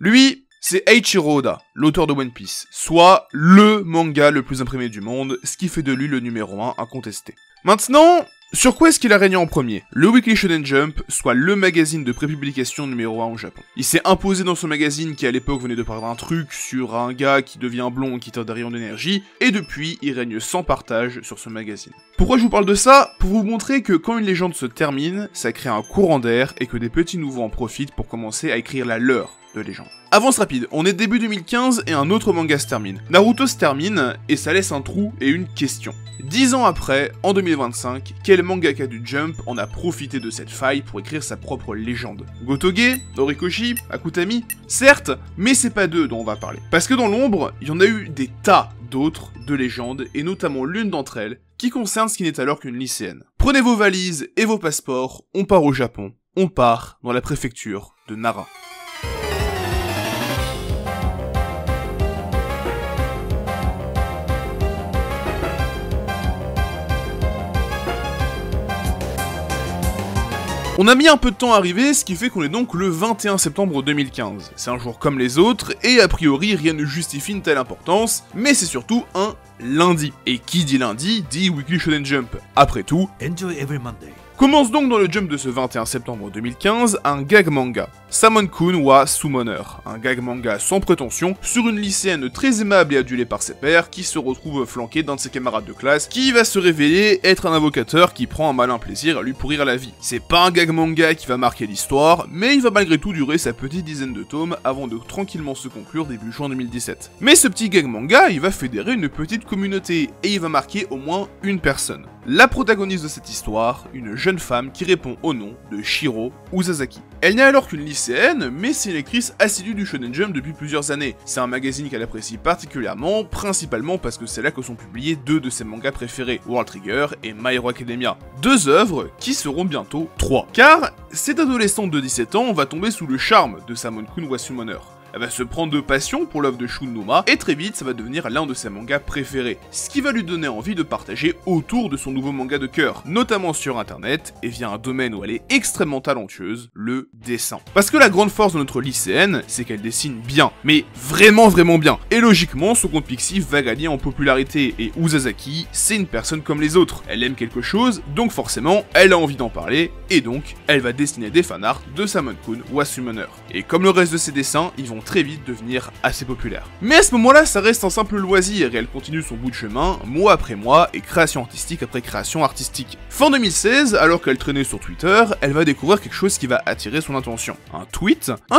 Lui, c'est Eiichiro Oda, l'auteur de One Piece, soit LE manga le plus imprimé du monde, ce qui fait de lui le numéro 1 incontesté. Maintenant, sur quoi est-ce qu'il a régné en premier? Le Weekly Shonen Jump, soit le magazine de prépublication numéro 1 au Japon. Il s'est imposé dans ce magazine qui à l'époque venait de parler d'un truc sur un gars qui devient blond qui tire des rayons d'énergie, et depuis, il règne sans partage sur ce magazine. Pourquoi je vous parle de ça? Pour vous montrer que quand une légende se termine, ça crée un courant d'air et que des petits nouveaux en profitent pour commencer à écrire la leur de légende. Avance rapide, on est début 2015 et un autre manga se termine. Naruto se termine et ça laisse un trou et une question. 10 ans après, en 2025, quel mangaka du Jump en a profité de cette faille pour écrire sa propre légende? Gotoge? Horikoshi? Akutami? Certes, mais c'est pas d'eux dont on va parler. Parce que dans l'ombre, il y en a eu des tas d'autres de légendes, et notamment l'une d'entre elles, qui concerne ce qui n'est alors qu'une lycéenne. Prenez vos valises et vos passeports, on part au Japon, on part dans la préfecture de Nara. On a mis un peu de temps à arriver, ce qui fait qu'on est donc le 21 septembre 2015. C'est un jour comme les autres, et a priori rien ne justifie une telle importance, mais c'est surtout un lundi. Et qui dit lundi, dit Weekly Shonen Jump. Après tout, Enjoy every Monday. commence donc dans le Jump de ce 21 septembre 2015 un gag manga, Samon-kun wa Summoner, un gag manga sans prétention sur une lycéenne très aimable et adulée par ses pairs qui se retrouve flanquée d'un de ses camarades de classe qui va se révéler être un invocateur qui prend un malin plaisir à lui pourrir la vie. C'est pas un gag manga qui va marquer l'histoire, mais il va malgré tout durer sa petite dizaine de tomes avant de tranquillement se conclure début juin 2017. Mais ce petit gag manga, il va fédérer une petite communauté et il va marquer au moins une personne. La protagoniste de cette histoire, une jeune femme qui répond au nom de Shiro Uzasaki. Elle n'est alors qu'une lycéenne, mais c'est une lectrice assidue du Shonen Jump depuis plusieurs années. C'est un magazine qu'elle apprécie particulièrement, principalement parce que c'est là que sont publiés deux de ses mangas préférés, World Trigger et My Hero Academia. Deux œuvres qui seront bientôt trois. Car cette adolescente de 17 ans va tomber sous le charme de Samon-kun wa Summoner. Elle va se prendre de passion pour l'œuvre de Shun Numa, et très vite ça va devenir l'un de ses mangas préférés, ce qui va lui donner envie de partager autour de son nouveau manga de cœur, notamment sur internet, et via un domaine où elle est extrêmement talentueuse, le dessin. Parce que la grande force de notre lycéenne, c'est qu'elle dessine bien, mais vraiment bien, et logiquement son compte Pixiv va gagner en popularité, et Uzasaki, c'est une personne comme les autres, elle aime quelque chose, donc forcément, elle a envie d'en parler, et donc, elle va dessiner des fanarts de Samon-kun wa Summoner. Et comme le reste de ses dessins, ils vont très vite devenir assez populaires. Mais à ce moment-là, ça reste un simple loisir et elle continue son bout de chemin, mois après mois, et création artistique après création artistique. Fin 2016, alors qu'elle traînait sur Twitter, elle va découvrir quelque chose qui va attirer son attention. Un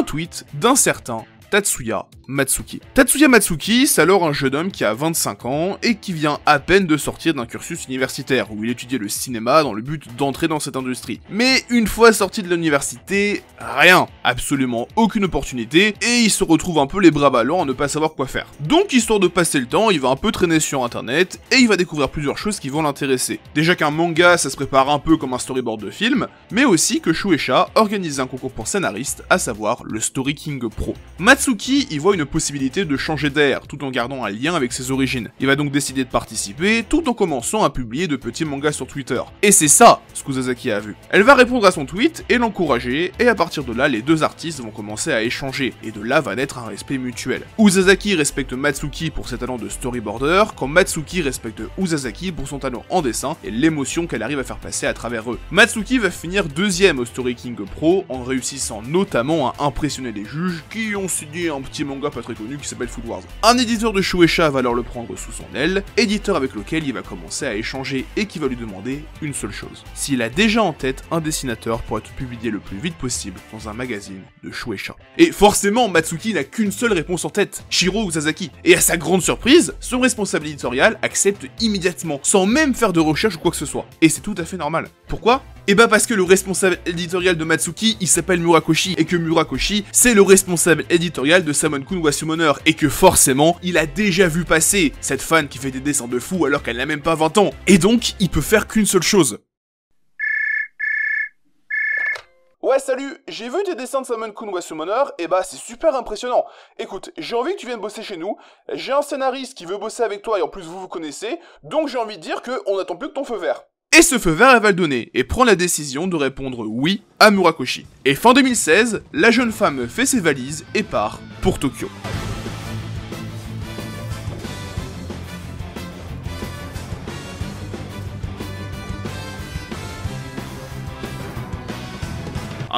tweet d'un certain Tatsuya Matsuki. Tatsuya Matsuki, c'est alors un jeune homme qui a 25 ans et qui vient à peine de sortir d'un cursus universitaire où il étudiait le cinéma dans le but d'entrer dans cette industrie. Mais une fois sorti de l'université, rien, absolument aucune opportunité et il se retrouve un peu les bras ballants à ne pas savoir quoi faire. Donc histoire de passer le temps, il va un peu traîner sur internet et il va découvrir plusieurs choses qui vont l'intéresser. Déjà qu'un manga, ça se prépare un peu comme un storyboard de film, mais aussi que Shueisha organise un concours pour scénaristes, à savoir le Story King Pro. Matsuki y voit une possibilité de changer d'air, tout en gardant un lien avec ses origines. Il va donc décider de participer, tout en commençant à publier de petits mangas sur Twitter. Et c'est ça, ce qu'Uzasaki a vu. Elle va répondre à son tweet et l'encourager, et à partir de là, les deux artistes vont commencer à échanger, et de là va naître un respect mutuel. Uzasaki respecte Matsuki pour ses talents de storyboarder, quand Matsuki respecte Uzasaki pour son talent en dessin, et l'émotion qu'elle arrive à faire passer à travers eux. Matsuki va finir deuxième au Story King Pro, en réussissant notamment à impressionner les juges, qui ont signé un petit manga pas très connu qui s'appelle Food Wars. Un éditeur de Shueisha va alors le prendre sous son aile, éditeur avec lequel il va commencer à échanger et qui va lui demander une seule chose. S'il a déjà en tête un dessinateur pour être publié le plus vite possible dans un magazine de Shueisha. Et forcément, Matsuki n'a qu'une seule réponse en tête, Shiro Uzasaki. Et à sa grande surprise, son responsable éditorial accepte immédiatement, sans même faire de recherche ou quoi que ce soit. Et c'est tout à fait normal. Pourquoi ? Et bah parce que le responsable éditorial de Matsuki, il s'appelle Murakoshi, et que Murakoshi, c'est le responsable éditorial de Samon-kun wa Summoner, et que forcément, il a déjà vu passer cette fan qui fait des dessins de fou alors qu'elle n'a même pas 20 ans. Et donc, il peut faire qu'une seule chose. Ouais salut, j'ai vu tes dessins de Samon-kun wa Summoner, et bah c'est super impressionnant. Écoute, j'ai envie que tu viennes bosser chez nous, j'ai un scénariste qui veut bosser avec toi et en plus vous vous connaissez, donc j'ai envie de dire qu'on attend plus que ton feu vert. Et ce feu vert elle va le donner, et prend la décision de répondre oui à Murakoshi. Et fin 2016, la jeune femme fait ses valises et part pour Tokyo.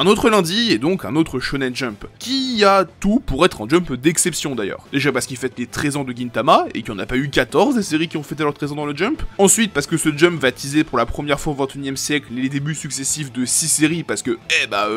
Un autre lundi, et donc un autre Shonen Jump, qui a tout pour être un Jump d'exception d'ailleurs. Déjà parce qu'il fête les 13 ans de Gintama, et qu'il n'y en a pas eu 14 des séries qui ont fêté leurs 13 ans dans le Jump. Ensuite, parce que ce Jump va teaser pour la première fois au 21e siècle les débuts successifs de 6 séries, parce que,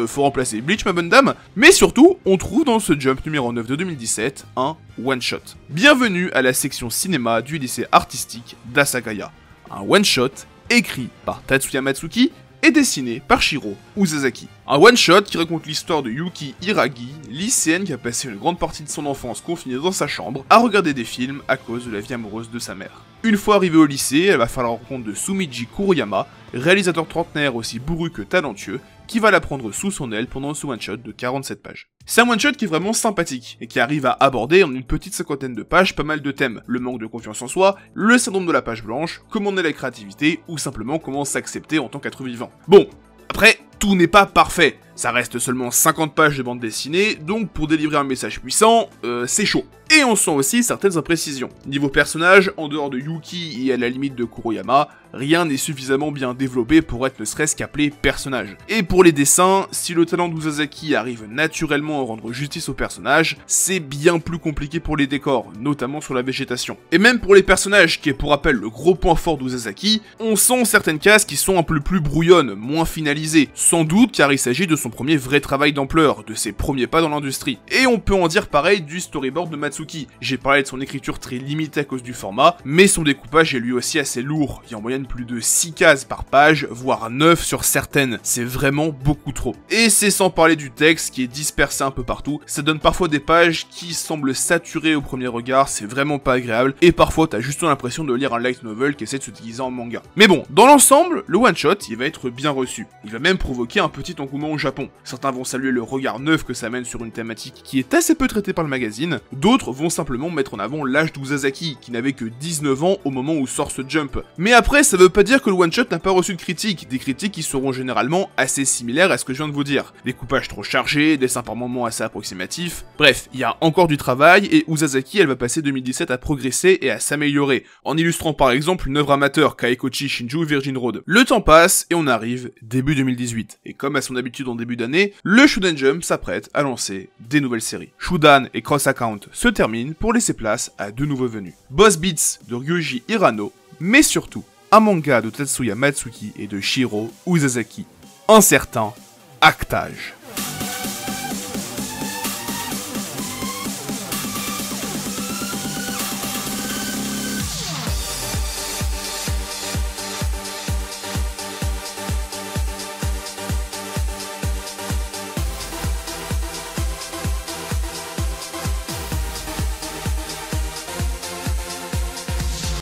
faut remplacer Bleach ma bonne dame. Mais surtout, on trouve dans ce Jump numéro 9 de 2017, un one-shot. Bienvenue à la section cinéma du lycée artistique d'Asagaya. Un one-shot écrit par Tatsuya Matsuki, et dessiné par Shiro Uzazaki. Un one-shot qui raconte l'histoire de Yuki Hiragi, lycéenne qui a passé une grande partie de son enfance confinée dans sa chambre à regarder des films à cause de la vie amoureuse de sa mère. Une fois arrivée au lycée, elle va faire la rencontre de Sumiji Kuruyama, réalisateur trentenaire aussi bourru que talentueux, qui va la prendre sous son aile pendant ce one-shot de 47 pages. C'est un one-shot qui est vraiment sympathique, et qui arrive à aborder en une petite cinquantaine de pages pas mal de thèmes. Le manque de confiance en soi, le syndrome de la page blanche, comment naît la créativité, ou simplement comment s'accepter en tant qu'être vivant. Bon, après, tout n'est pas parfait. Ça reste seulement 50 pages de bande dessinée, donc pour délivrer un message puissant, c'est chaud. Et on sent aussi certaines imprécisions. Niveau personnage, en dehors de Yuki et à la limite de Kuruyama, rien n'est suffisamment bien développé pour être ne serait-ce qu'appelé personnage. Et pour les dessins, si le talent d'Uzazaki arrive naturellement à rendre justice aux personnages, c'est bien plus compliqué pour les décors, notamment sur la végétation. Et même pour les personnages, qui est pour rappel le gros point fort d'Uzazaki, on sent certaines cases qui sont un peu plus brouillonnes, moins finalisées, sans doute car il s'agit de son premier vrai travail d'ampleur, de ses premiers pas dans l'industrie. Et on peut en dire pareil du storyboard de Matsuki. J'ai parlé de son écriture très limitée à cause du format, mais son découpage est lui aussi assez lourd, il y a en moyenne plus de 6 cases par page, voire 9 sur certaines, c'est vraiment beaucoup trop. Et c'est sans parler du texte qui est dispersé un peu partout, ça donne parfois des pages qui semblent saturées au premier regard, c'est vraiment pas agréable, et parfois t'as juste l'impression de lire un light novel qui essaie de se déguiser en manga. Mais bon, dans l'ensemble, le one-shot, il va être bien reçu. Il va même provoquer un petit engouement au Japon. Certains vont saluer le regard neuf que ça mène sur une thématique qui est assez peu traitée par le magazine, d'autres vont simplement mettre en avant l'âge d'Uzazaki, qui n'avait que 19 ans au moment où sort ce Jump. Mais après, ça veut pas dire que le one-shot n'a pas reçu de critiques, des critiques qui seront généralement assez similaires à ce que je viens de vous dire. Découpage trop chargé, dessins par moments assez approximatifs, bref, il y a encore du travail, et Uzazaki, elle va passer 2017 à progresser et à s'améliorer, en illustrant par exemple une œuvre amateur, Kaekochi Shinju Virgin Road. Le temps passe, et on arrive début 2018, et comme à son habitude en début d'année, le Shonen Jump s'apprête à lancer des nouvelles séries. Shudan et Cross Account se terminent pour laisser place à deux nouveaux venus. Boss Beats de Ryuji Hirano, mais surtout, un manga de Tatsuya Matsuki et de Shiro Uzazaki, un certain Actage.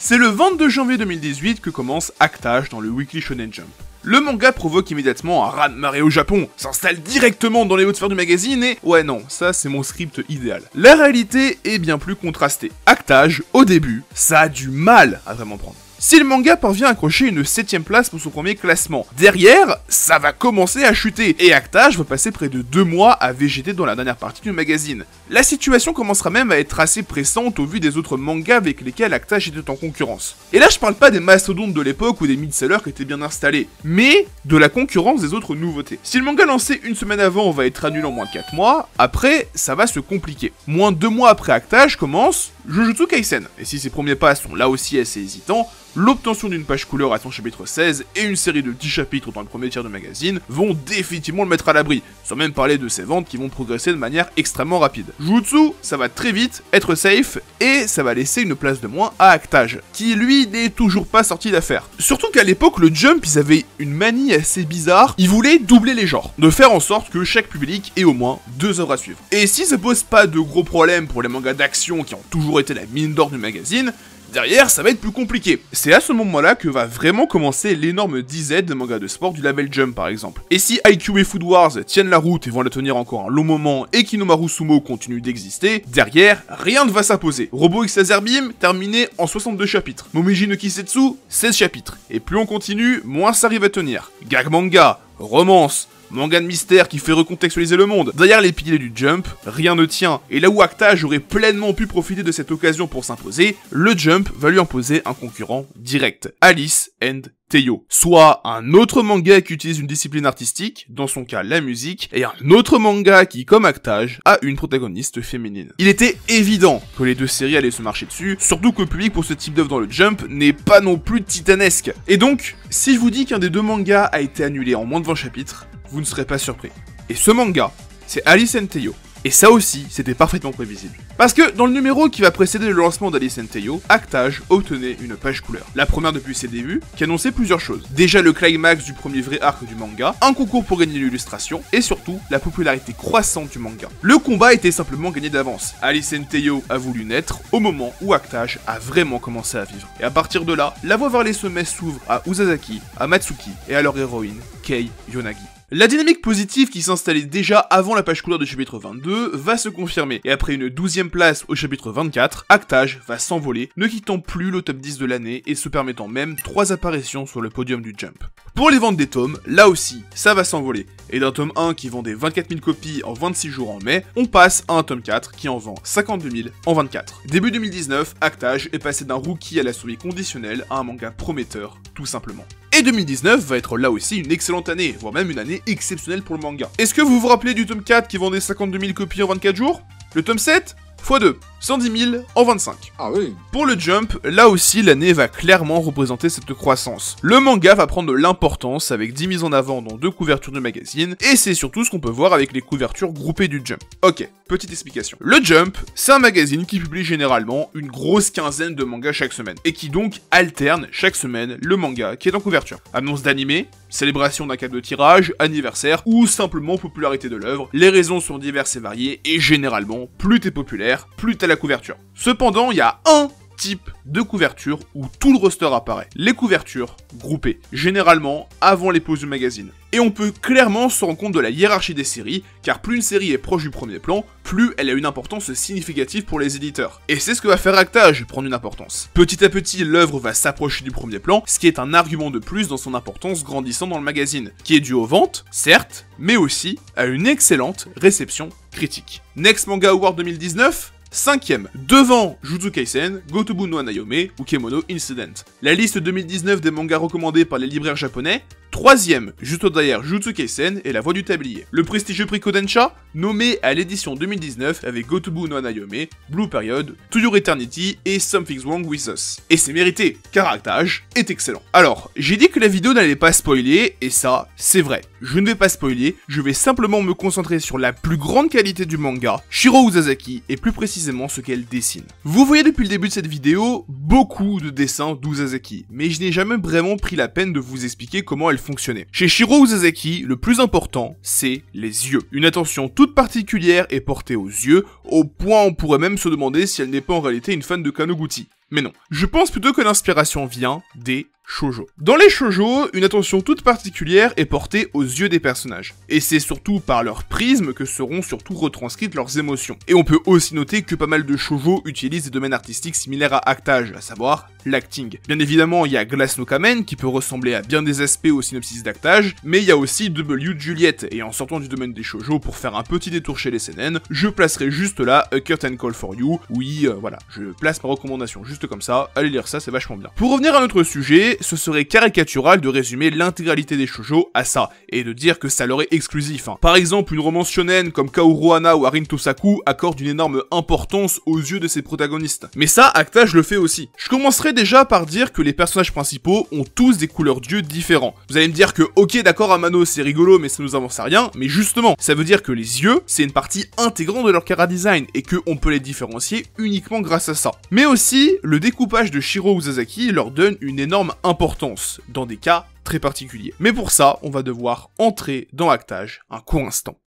C'est le 22 janvier 2018 que commence Actage dans le Weekly Shonen Jump. Le manga provoque immédiatement un raz-de-marée au Japon, s'installe directement dans les hautes sphères du magazine et... Ouais non, ça c'est mon script idéal. La réalité est bien plus contrastée. Actage, au début, ça a du mal à vraiment prendre. Si le manga parvient à accrocher une 7ème place pour son premier classement, derrière, ça va commencer à chuter, et Actage va passer près de 2 mois à végéter dans la dernière partie du magazine. La situation commencera même à être assez pressante au vu des autres mangas avec lesquels Actage était en concurrence. Et là je parle pas des mastodontes de l'époque ou des mid-sellers qui étaient bien installés, mais de la concurrence des autres nouveautés. Si le manga lancé une semaine avant va être annulé en moins de 4 mois, après, ça va se compliquer. Moins de 2 mois après Actage commence Jujutsu Kaisen, et si ses premiers pas sont là aussi assez hésitants, l'obtention d'une page couleur à son chapitre 16 et une série de 10 chapitres dans le premier tiers du magazine vont définitivement le mettre à l'abri, sans même parler de ses ventes qui vont progresser de manière extrêmement rapide. Jujutsu, ça va très vite être safe, et ça va laisser une place de moins à Actage, qui lui n'est toujours pas sorti d'affaire. Surtout qu'à l'époque, le Jump, ils avaient une manie assez bizarre, ils voulaient doubler les genres, de faire en sorte que chaque public ait au moins 2 œuvres à suivre. Et si ça pose pas de gros problèmes pour les mangas d'action qui ont toujours été la mine d'or du magazine, Derrière, ça va être plus compliqué. C'est à ce moment-là que va vraiment commencer l'énorme disette de mangas de sport du label Jump par exemple. Et si IQ et Food Wars tiennent la route et vont la tenir encore un long moment et qu'Inomaru Sumo continue d'exister, derrière, rien ne va s'imposer. Robo X Laser Beam, terminé en 62 chapitres. Momiji no Kisetsu, 16 chapitres. Et plus on continue, moins ça arrive à tenir. Gag manga, romance, manga de mystère qui fait recontextualiser le monde. Derrière les piliers du Jump, rien ne tient. Et là où Actage aurait pleinement pu profiter de cette occasion pour s'imposer, le Jump va lui imposer un concurrent direct. Alice and Teiyo. Soit un autre manga qui utilise une discipline artistique, dans son cas la musique, et un autre manga qui, comme Actage, a une protagoniste féminine. Il était évident que les deux séries allaient se marcher dessus, surtout que le public pour ce type d'œuvre dans le Jump n'est pas non plus titanesque. Et donc, si je vous dis qu'un des deux mangas a été annulé en moins de 20 chapitres, vous ne serez pas surpris. Et ce manga, c'est Alice and Teiyo. Et ça aussi, c'était parfaitement prévisible. Parce que dans le numéro qui va précéder le lancement d'Alice and Teiyo, Actage obtenait une page couleur. La première depuis ses débuts, qui annonçait plusieurs choses. Déjà le climax du premier vrai arc du manga, un concours pour gagner l'illustration, et surtout, la popularité croissante du manga. Le combat était simplement gagné d'avance. Alice and Teiyo a voulu naître au moment où Actage a vraiment commencé à vivre. Et à partir de là, la voie vers les sommets s'ouvre à Uzazaki, à Matsuki, et à leur héroïne, Kei Yonagi. La dynamique positive qui s'installait déjà avant la page couleur du chapitre 22 va se confirmer, et après une 12e place au chapitre 24, Actage va s'envoler, ne quittant plus le top 10 de l'année et se permettant même 3 apparitions sur le podium du Jump. Pour les ventes des tomes, là aussi, ça va s'envoler, et d'un tome 1 qui vendait 24 000 copies en 26 jours en mai, on passe à un tome 4 qui en vend 52 000 en 24. Début 2019, Actage est passé d'un rookie à la survie conditionnelle à un manga prometteur, tout simplement. Et 2019 va être là aussi une excellente année, voire même une année exceptionnelle pour le manga. Est-ce que vous vous rappelez du tome 4 qui vendait 52 000 copies en 24 jours? Le tome 7 x2, 110 000 en 25. Ah oui. Pour le Jump, là aussi l'année va clairement représenter cette croissance. Le manga va prendre de l'importance avec 10 mises en avant dans 2 couvertures du magazine, et c'est surtout ce qu'on peut voir avec les couvertures groupées du Jump. Ok, petite explication. Le Jump, c'est un magazine qui publie généralement une grosse quinzaine de mangas chaque semaine, et qui donc alterne chaque semaine le manga qui est en couverture. Annonce d'animé, célébration d'un cas de tirage, anniversaire, ou simplement popularité de l'œuvre, les raisons sont diverses et variées, et généralement, plus t'es populaire, plus t'as la couverture. Cependant, il y a un type de couverture où tout le roster apparaît. Les couvertures groupées, généralement avant les pauses du magazine. Et on peut clairement se rendre compte de la hiérarchie des séries, car plus une série est proche du premier plan, plus elle a une importance significative pour les éditeurs. Et c'est ce que va faire Actage, prendre une importance. Petit à petit, l'œuvre va s'approcher du premier plan, ce qui est un argument de plus dans son importance grandissant dans le magazine, qui est dû aux ventes, certes, mais aussi à une excellente réception critique. Next Manga Award 2019 5ème, devant Jujutsu Kaisen, Gotobu no Hanayome ou Kemono Incident. La liste 2019 des mangas recommandés par les libraires japonais, 3ème, juste derrière Jujutsu Kaisen et La Voix du Tablier. Le prestigieux prix Kodansha, nommé à l'édition 2019 avec Gotobu no Hanayome, Blue Period, To Your Eternity et Something's Wrong With Us. Et c'est mérité, car Actage est excellent. Alors, j'ai dit que la vidéo n'allait pas spoiler, et ça, c'est vrai. Je ne vais pas spoiler, je vais simplement me concentrer sur la plus grande qualité du manga, Shiro Uzazaki, et plus précisément ce qu'elle dessine. Vous voyez depuis le début de cette vidéo, beaucoup de dessins d'Uzazaki, mais je n'ai jamais vraiment pris la peine de vous expliquer comment elle fonctionnait. Chez Shiro Uzazaki, le plus important, c'est les yeux. Une attention toute particulière est portée aux yeux, au point on pourrait même se demander si elle n'est pas en réalité une fan de Kanoguchi. Mais non. Je pense plutôt que l'inspiration vient des shoujo. Dans les shoujo, une attention toute particulière est portée aux yeux des personnages. Et c'est surtout par leur prisme que seront surtout retranscrites leurs émotions. Et on peut aussi noter que pas mal de shoujo utilisent des domaines artistiques similaires à Actage, à savoir l'acting. Bien évidemment, il y a Glass no Kamen, qui peut ressembler à bien des aspects au synopsis d'Actage, mais il y a aussi W Juliet, et en sortant du domaine des shoujo pour faire un petit détour chez les seinen, je placerai juste là A Curtain Call for You, oui, voilà, je place ma recommandation juste comme ça, allez lire ça, c'est vachement bien. Pour revenir à notre sujet, ce serait caricatural de résumer l'intégralité des shoujo à ça, et de dire que ça leur est exclusif. Par exemple, une romance shonen comme Kaoru Hana ou Harin Tosaku accorde une énorme importance aux yeux de ses protagonistes. Mais ça, Actage le fait aussi. Je commencerai déjà par dire que les personnages principaux ont tous des couleurs d'yeux différents. Vous allez me dire que, ok d'accord Amano c'est rigolo mais ça nous avance à rien, mais justement, ça veut dire que les yeux, c'est une partie intégrante de leur chara-design, et qu'on peut les différencier uniquement grâce à ça. Mais aussi, le découpage de Shiro Uzazaki leur donne une énorme importance, dans des cas très particuliers. Mais pour ça, on va devoir entrer dans Actage un court instant.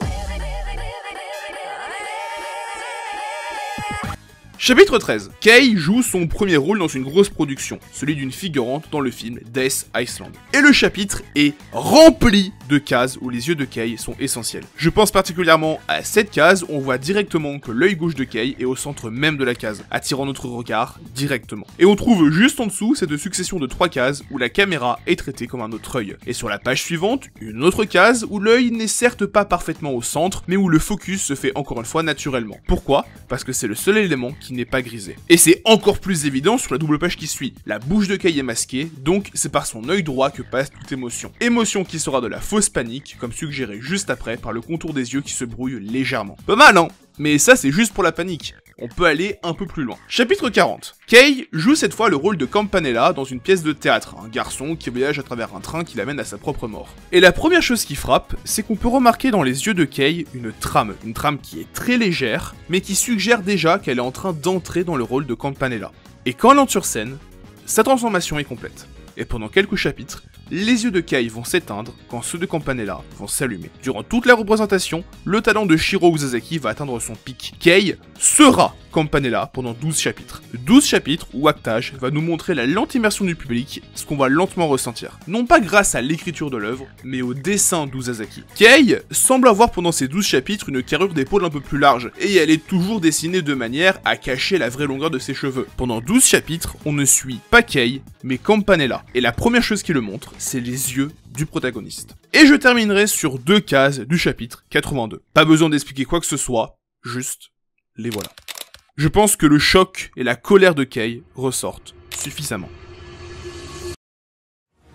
Chapitre 13. Kei joue son premier rôle dans une grosse production, celui d'une figurante dans le film Death Island. Et le chapitre est rempli de cases où les yeux de Kei sont essentiels. Je pense particulièrement à cette case où on voit directement que l'œil gauche de Kei est au centre même de la case, attirant notre regard directement. Et on trouve juste en dessous cette succession de 3 cases où la caméra est traitée comme un autre œil. Et sur la page suivante, une autre case où l'œil n'est certes pas parfaitement au centre, mais où le focus se fait encore une fois naturellement. Pourquoi ? Parce que c'est le seul élément qui n'est pas grisé. Et c'est encore plus évident sur la double page qui suit. La bouche de Kei est masquée, donc c'est par son œil droit que passe toute émotion. Émotion qui sera de la fausse panique, comme suggéré juste après par le contour des yeux qui se brouille légèrement. Pas mal, hein ? Mais ça c'est juste pour la panique. On peut aller un peu plus loin. Chapitre 40. Kei joue cette fois le rôle de Campanella dans une pièce de théâtre, un garçon qui voyage à travers un train qui l'amène à sa propre mort. Et la première chose qui frappe, c'est qu'on peut remarquer dans les yeux de Kei une trame qui est très légère, mais qui suggère déjà qu'elle est en train d'entrer dans le rôle de Campanella. Et quand elle entre sur scène, sa transformation est complète. Et pendant quelques chapitres, les yeux de Kei vont s'éteindre quand ceux de Campanella vont s'allumer. Durant toute la représentation, le talent de Shiro Uzazaki va atteindre son pic. Kei sera Campanella pendant 12 chapitres. 12 chapitres où Actage va nous montrer la lente immersion du public, ce qu'on va lentement ressentir. Non pas grâce à l'écriture de l'œuvre, mais au dessin d'Uzazaki. Kei semble avoir pendant ces 12 chapitres une carrure d'épaule un peu plus large, et elle est toujours dessinée de manière à cacher la vraie longueur de ses cheveux. Pendant 12 chapitres, on ne suit pas Kei, mais Campanella. Et la première chose qui le montre, c'est les yeux du protagoniste. Et je terminerai sur 2 cases du chapitre 82. Pas besoin d'expliquer quoi que ce soit, juste les voilà. Je pense que le choc et la colère de Kei ressortent suffisamment.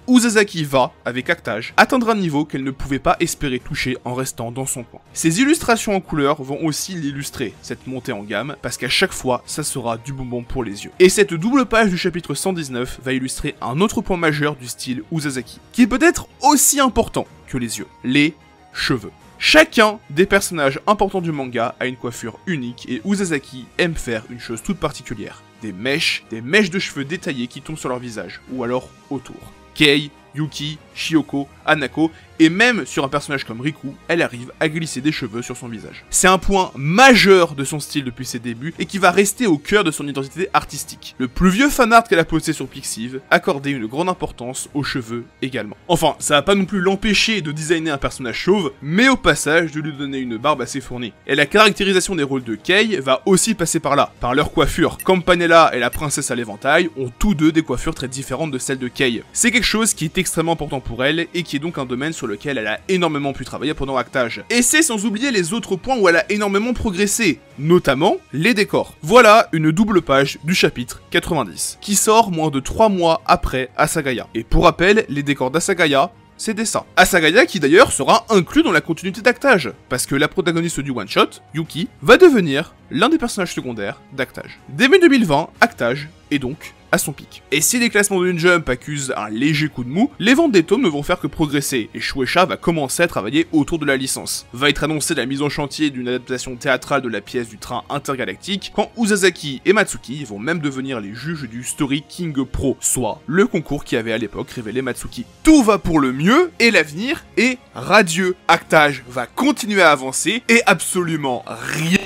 Uzazaki va, avec Actage, atteindre un niveau qu'elle ne pouvait pas espérer toucher en restant dans son coin. Ces illustrations en couleur vont aussi l'illustrer, cette montée en gamme, parce qu'à chaque fois, ça sera du bonbon pour les yeux. Et cette double page du chapitre 119 va illustrer un autre point majeur du style Uzazaki, qui est peut-être aussi important que les yeux, les cheveux. Chacun des personnages importants du manga a une coiffure unique et Uzazaki aime faire une chose toute particulière. Des mèches de cheveux détaillées qui tombent sur leur visage, ou alors autour. Kei, Yuki, Shioko, Hanako, et même sur un personnage comme Riku, elle arrive à glisser des cheveux sur son visage. C'est un point majeur de son style depuis ses débuts, et qui va rester au cœur de son identité artistique. Le plus vieux fanart qu'elle a posté sur Pixiv accordait une grande importance aux cheveux également. Enfin, ça va pas non plus l'empêcher de designer un personnage chauve, mais au passage de lui donner une barbe assez fournie. Et la caractérisation des rôles de Kei va aussi passer par là, par leur coiffure. Campanella et la princesse à l'éventail ont tous deux des coiffures très différentes de celles de Kei. C'est quelque chose qui est extrêmement important pour elle, et qui est donc un domaine sur lequel elle a énormément pu travailler pendant Actage. Et c'est sans oublier les autres points où elle a énormément progressé, notamment les décors. Voilà une double page du chapitre 90, qui sort moins de 3 mois après Asagaya. Et pour rappel, les décors d'Asagaya, c'est ça. Asagaya qui d'ailleurs sera inclus dans la continuité d'Actage, parce que la protagoniste du one-shot, Yuki, va devenir l'un des personnages secondaires d'Actage. Début 2020, Actage est donc à son pic. Et si les classements de Jump accusent un léger coup de mou, les ventes des tomes ne vont faire que progresser, et Shueisha va commencer à travailler autour de la licence. Va être annoncée la mise en chantier d'une adaptation théâtrale de la pièce du train intergalactique, quand Uzazaki et Matsuki vont même devenir les juges du Story King Pro, soit le concours qui avait à l'époque révélé Matsuki. Tout va pour le mieux, et l'avenir est radieux. Actage va continuer à avancer, et absolument rien.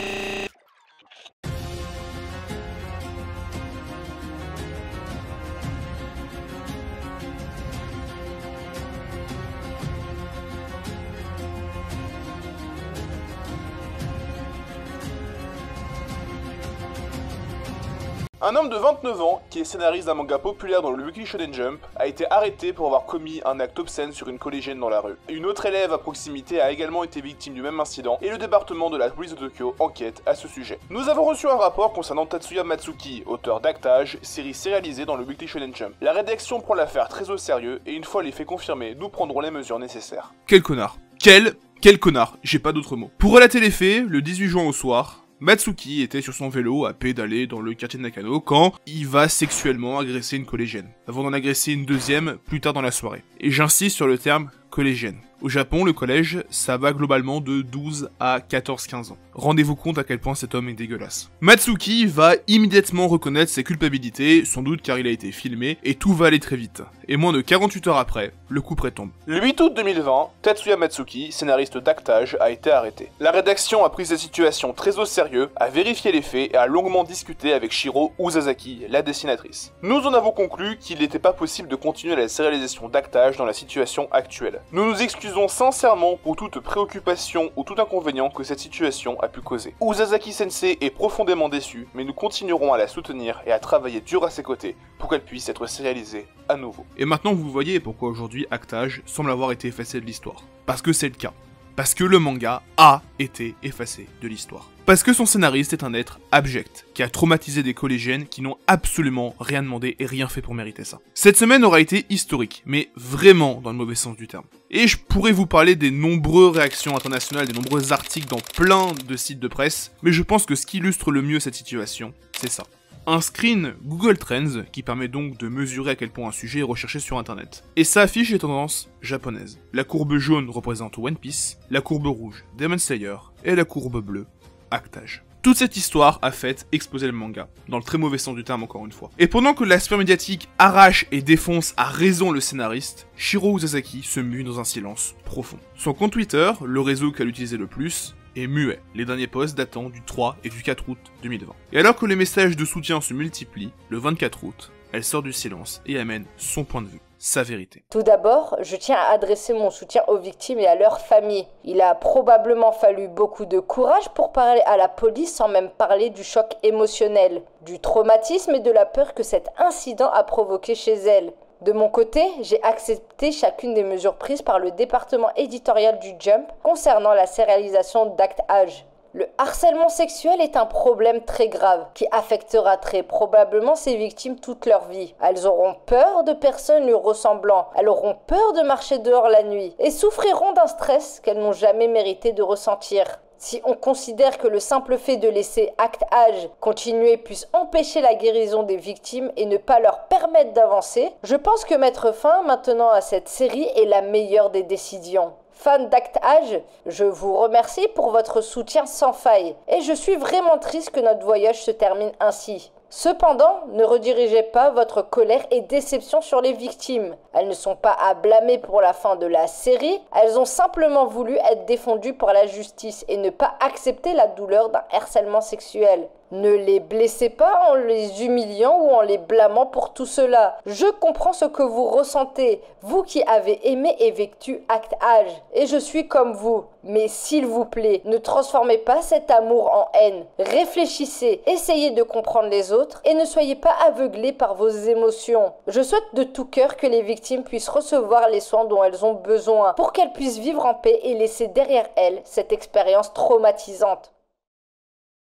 Un homme de 29 ans, qui est scénariste d'un manga populaire dans le Weekly Shonen Jump, a été arrêté pour avoir commis un acte obscène sur une collégienne dans la rue. Une autre élève à proximité a également été victime du même incident, et le département de la police de Tokyo enquête à ce sujet. Nous avons reçu un rapport concernant Tatsuya Matsuki, auteur d'Actage, série sérialisée dans le Weekly Shonen Jump. La rédaction prend l'affaire très au sérieux, et une fois les faits confirmés, nous prendrons les mesures nécessaires. Quel connard. Quel connard, j'ai pas d'autre mot. Pour relater les faits, le 18 juin au soir, Matsuki était sur son vélo à pédaler dans le quartier de Nakano quand il va sexuellement agresser une collégienne, avant d'en agresser une deuxième plus tard dans la soirée. Et j'insiste sur le terme collégienne. Au Japon, le collège, ça va globalement de 12 à 14-15 ans. Rendez-vous compte à quel point cet homme est dégueulasse. Matsuki va immédiatement reconnaître ses culpabilités, sans doute car il a été filmé, et tout va aller très vite. Et moins de 48 heures après, le coup près tombe. Le 8 août 2020, Tatsuya Matsuki, scénariste d'Actage, a été arrêté. La rédaction a pris cette situation très au sérieux, a vérifié les faits et a longuement discuté avec Shiro Uzasaki, la dessinatrice. Nous en avons conclu qu'il n'était pas possible de continuer la sérialisation d'Actage dans la situation actuelle. Nous nous excusons sincèrement pour toute préoccupation ou tout inconvénient que cette situation a pu causer. Uzasaki Sensei est profondément déçu, mais nous continuerons à la soutenir et à travailler dur à ses côtés pour qu'elle puisse être sérialisée à nouveau. Et maintenant vous voyez pourquoi aujourd'hui Actage semble avoir été effacé de l'histoire. Parce que c'est le cas. Parce que le manga a été effacé de l'histoire. Parce que son scénariste est un être abject, qui a traumatisé des collégiennes qui n'ont absolument rien demandé et rien fait pour mériter ça. Cette semaine aura été historique, mais vraiment dans le mauvais sens du terme. Et je pourrais vous parler des nombreuses réactions internationales, des nombreux articles dans plein de sites de presse, mais je pense que ce qui illustre le mieux cette situation, c'est ça. Un screen Google Trends qui permet donc de mesurer à quel point un sujet est recherché sur internet. Et ça affiche les tendances japonaises. La courbe jaune représente One Piece, la courbe rouge Demon Slayer et la courbe bleue Actage. Toute cette histoire a fait exploser le manga, dans le très mauvais sens du terme encore une fois. Et pendant que la sphère médiatique arrache et défonce à raison le scénariste, Shiro Uzasaki se mue dans un silence profond. Son compte Twitter, le réseau qu'elle utilisait le plus, est muet, les derniers posts datant du 3 et du 4 août 2020. Et alors que les messages de soutien se multiplient, le 24 août, elle sort du silence et amène son point de vue, sa vérité. Tout d'abord, je tiens à adresser mon soutien aux victimes et à leurs familles. Il a probablement fallu beaucoup de courage pour parler à la police sans même parler du choc émotionnel, du traumatisme et de la peur que cet incident a provoqué chez elle. De mon côté, j'ai accepté chacune des mesures prises par le département éditorial du Jump concernant la sérialisation d'Actage. Le harcèlement sexuel est un problème très grave qui affectera très probablement ces victimes toute leur vie. Elles auront peur de personnes lui ressemblant, elles auront peur de marcher dehors la nuit et souffriront d'un stress qu'elles n'ont jamais mérité de ressentir. Si on considère que le simple fait de laisser Actage continuer puisse empêcher la guérison des victimes et ne pas leur permettre d'avancer, je pense que mettre fin maintenant à cette série est la meilleure des décisions. Fans d'Actage, je vous remercie pour votre soutien sans faille et je suis vraiment triste que notre voyage se termine ainsi. Cependant, ne redirigez pas votre colère et déception sur les victimes. Elles ne sont pas à blâmer pour la fin de la série, elles ont simplement voulu être défendues par la justice et ne pas accepter la douleur d'un harcèlement sexuel. Ne les blessez pas en les humiliant ou en les blâmant pour tout cela. Je comprends ce que vous ressentez, vous qui avez aimé et vécu Actage, et je suis comme vous. Mais s'il vous plaît, ne transformez pas cet amour en haine. Réfléchissez, essayez de comprendre les autres et ne soyez pas aveuglés par vos émotions. Je souhaite de tout cœur que les victimes puissent recevoir les soins dont elles ont besoin pour qu'elles puissent vivre en paix et laisser derrière elles cette expérience traumatisante.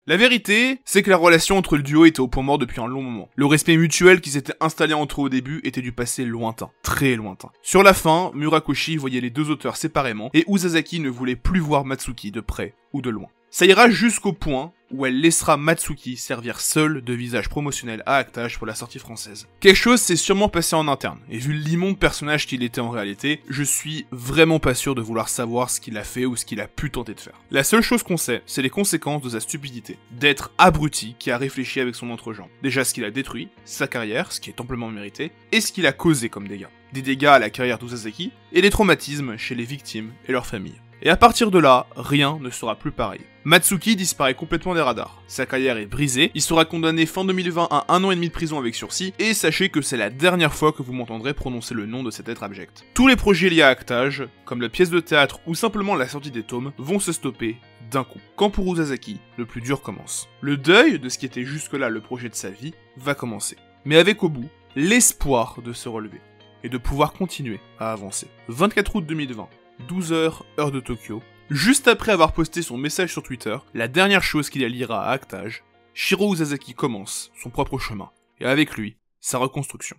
La vérité, c'est que la relation entre le duo était au point mort depuis un long moment. Le respect mutuel qui s'était installé entre eux au début était du passé lointain, très lointain. Sur la fin, Murakoshi voyait les deux auteurs séparément, et Uzasaki ne voulait plus voir Matsuki de près ou de loin. Ça ira jusqu'au point où elle laissera Matsuki servir seule de visage promotionnel à Actage pour la sortie française. Quelque chose s'est sûrement passé en interne, et vu l'immonde personnage qu'il était en réalité, je suis vraiment pas sûr de vouloir savoir ce qu'il a fait ou ce qu'il a pu tenter de faire. La seule chose qu'on sait, c'est les conséquences de sa stupidité, d'être abruti qui a réfléchi avec son entrejambe. Déjà ce qu'il a détruit, sa carrière, ce qui est amplement mérité, et ce qu'il a causé comme dégâts. Des dégâts à la carrière d'Uzasaki, et des traumatismes chez les victimes et leurs familles. Et à partir de là, rien ne sera plus pareil. Matsuki disparaît complètement des radars. Sa carrière est brisée, il sera condamné fin 2020 à 1 an et demi de prison avec sursis, et sachez que c'est la dernière fois que vous m'entendrez prononcer le nom de cet être abject. Tous les projets liés à Actage, comme la pièce de théâtre ou simplement la sortie des tomes, vont se stopper d'un coup. Quand pour Uzasaki, le plus dur commence. Le deuil de ce qui était jusque-là le projet de sa vie va commencer. Mais avec au bout, l'espoir de se relever, et de pouvoir continuer à avancer. 24 août 2020. 12h, heure de Tokyo. Juste après avoir posté son message sur Twitter, la dernière chose qu'il y a à lire à Actage, Shiro Uzasaki commence son propre chemin, et avec lui, sa reconstruction.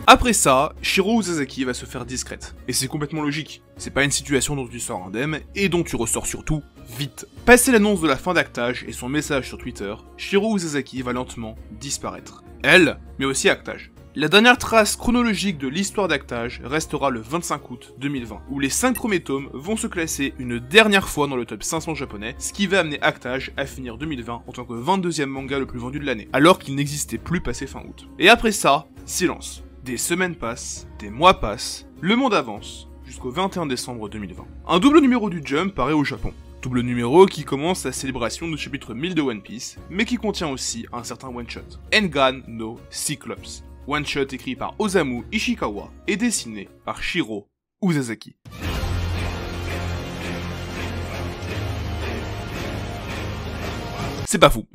Après ça, Shiro Uzasaki va se faire discrète. Et c'est complètement logique. C'est pas une situation dont tu sors indemne, et dont tu ressors surtout vite. Passé l'annonce de la fin d'Actage et son message sur Twitter, Shiro Uzasaki va lentement disparaître. elle, mais aussi Actage. La dernière trace chronologique de l'histoire d'Actage restera le 25 août 2020, où les 5 premiers tomes vont se classer une dernière fois dans le top 500 japonais, ce qui va amener Actage à finir 2020 en tant que 22e manga le plus vendu de l'année, alors qu'il n'existait plus passé fin août. Et après ça, silence. Des semaines passent, des mois passent, le monde avance, jusqu'au 21 décembre 2020. Un double numéro du Jump paraît au Japon. Double numéro qui commence la célébration du chapitre 1000 de One Piece, mais qui contient aussi un certain one-shot, Engan no Cyclops. One-shot écrit par Osamu Ishikawa et dessiné par Shiro Uzazaki. C'est pas fou.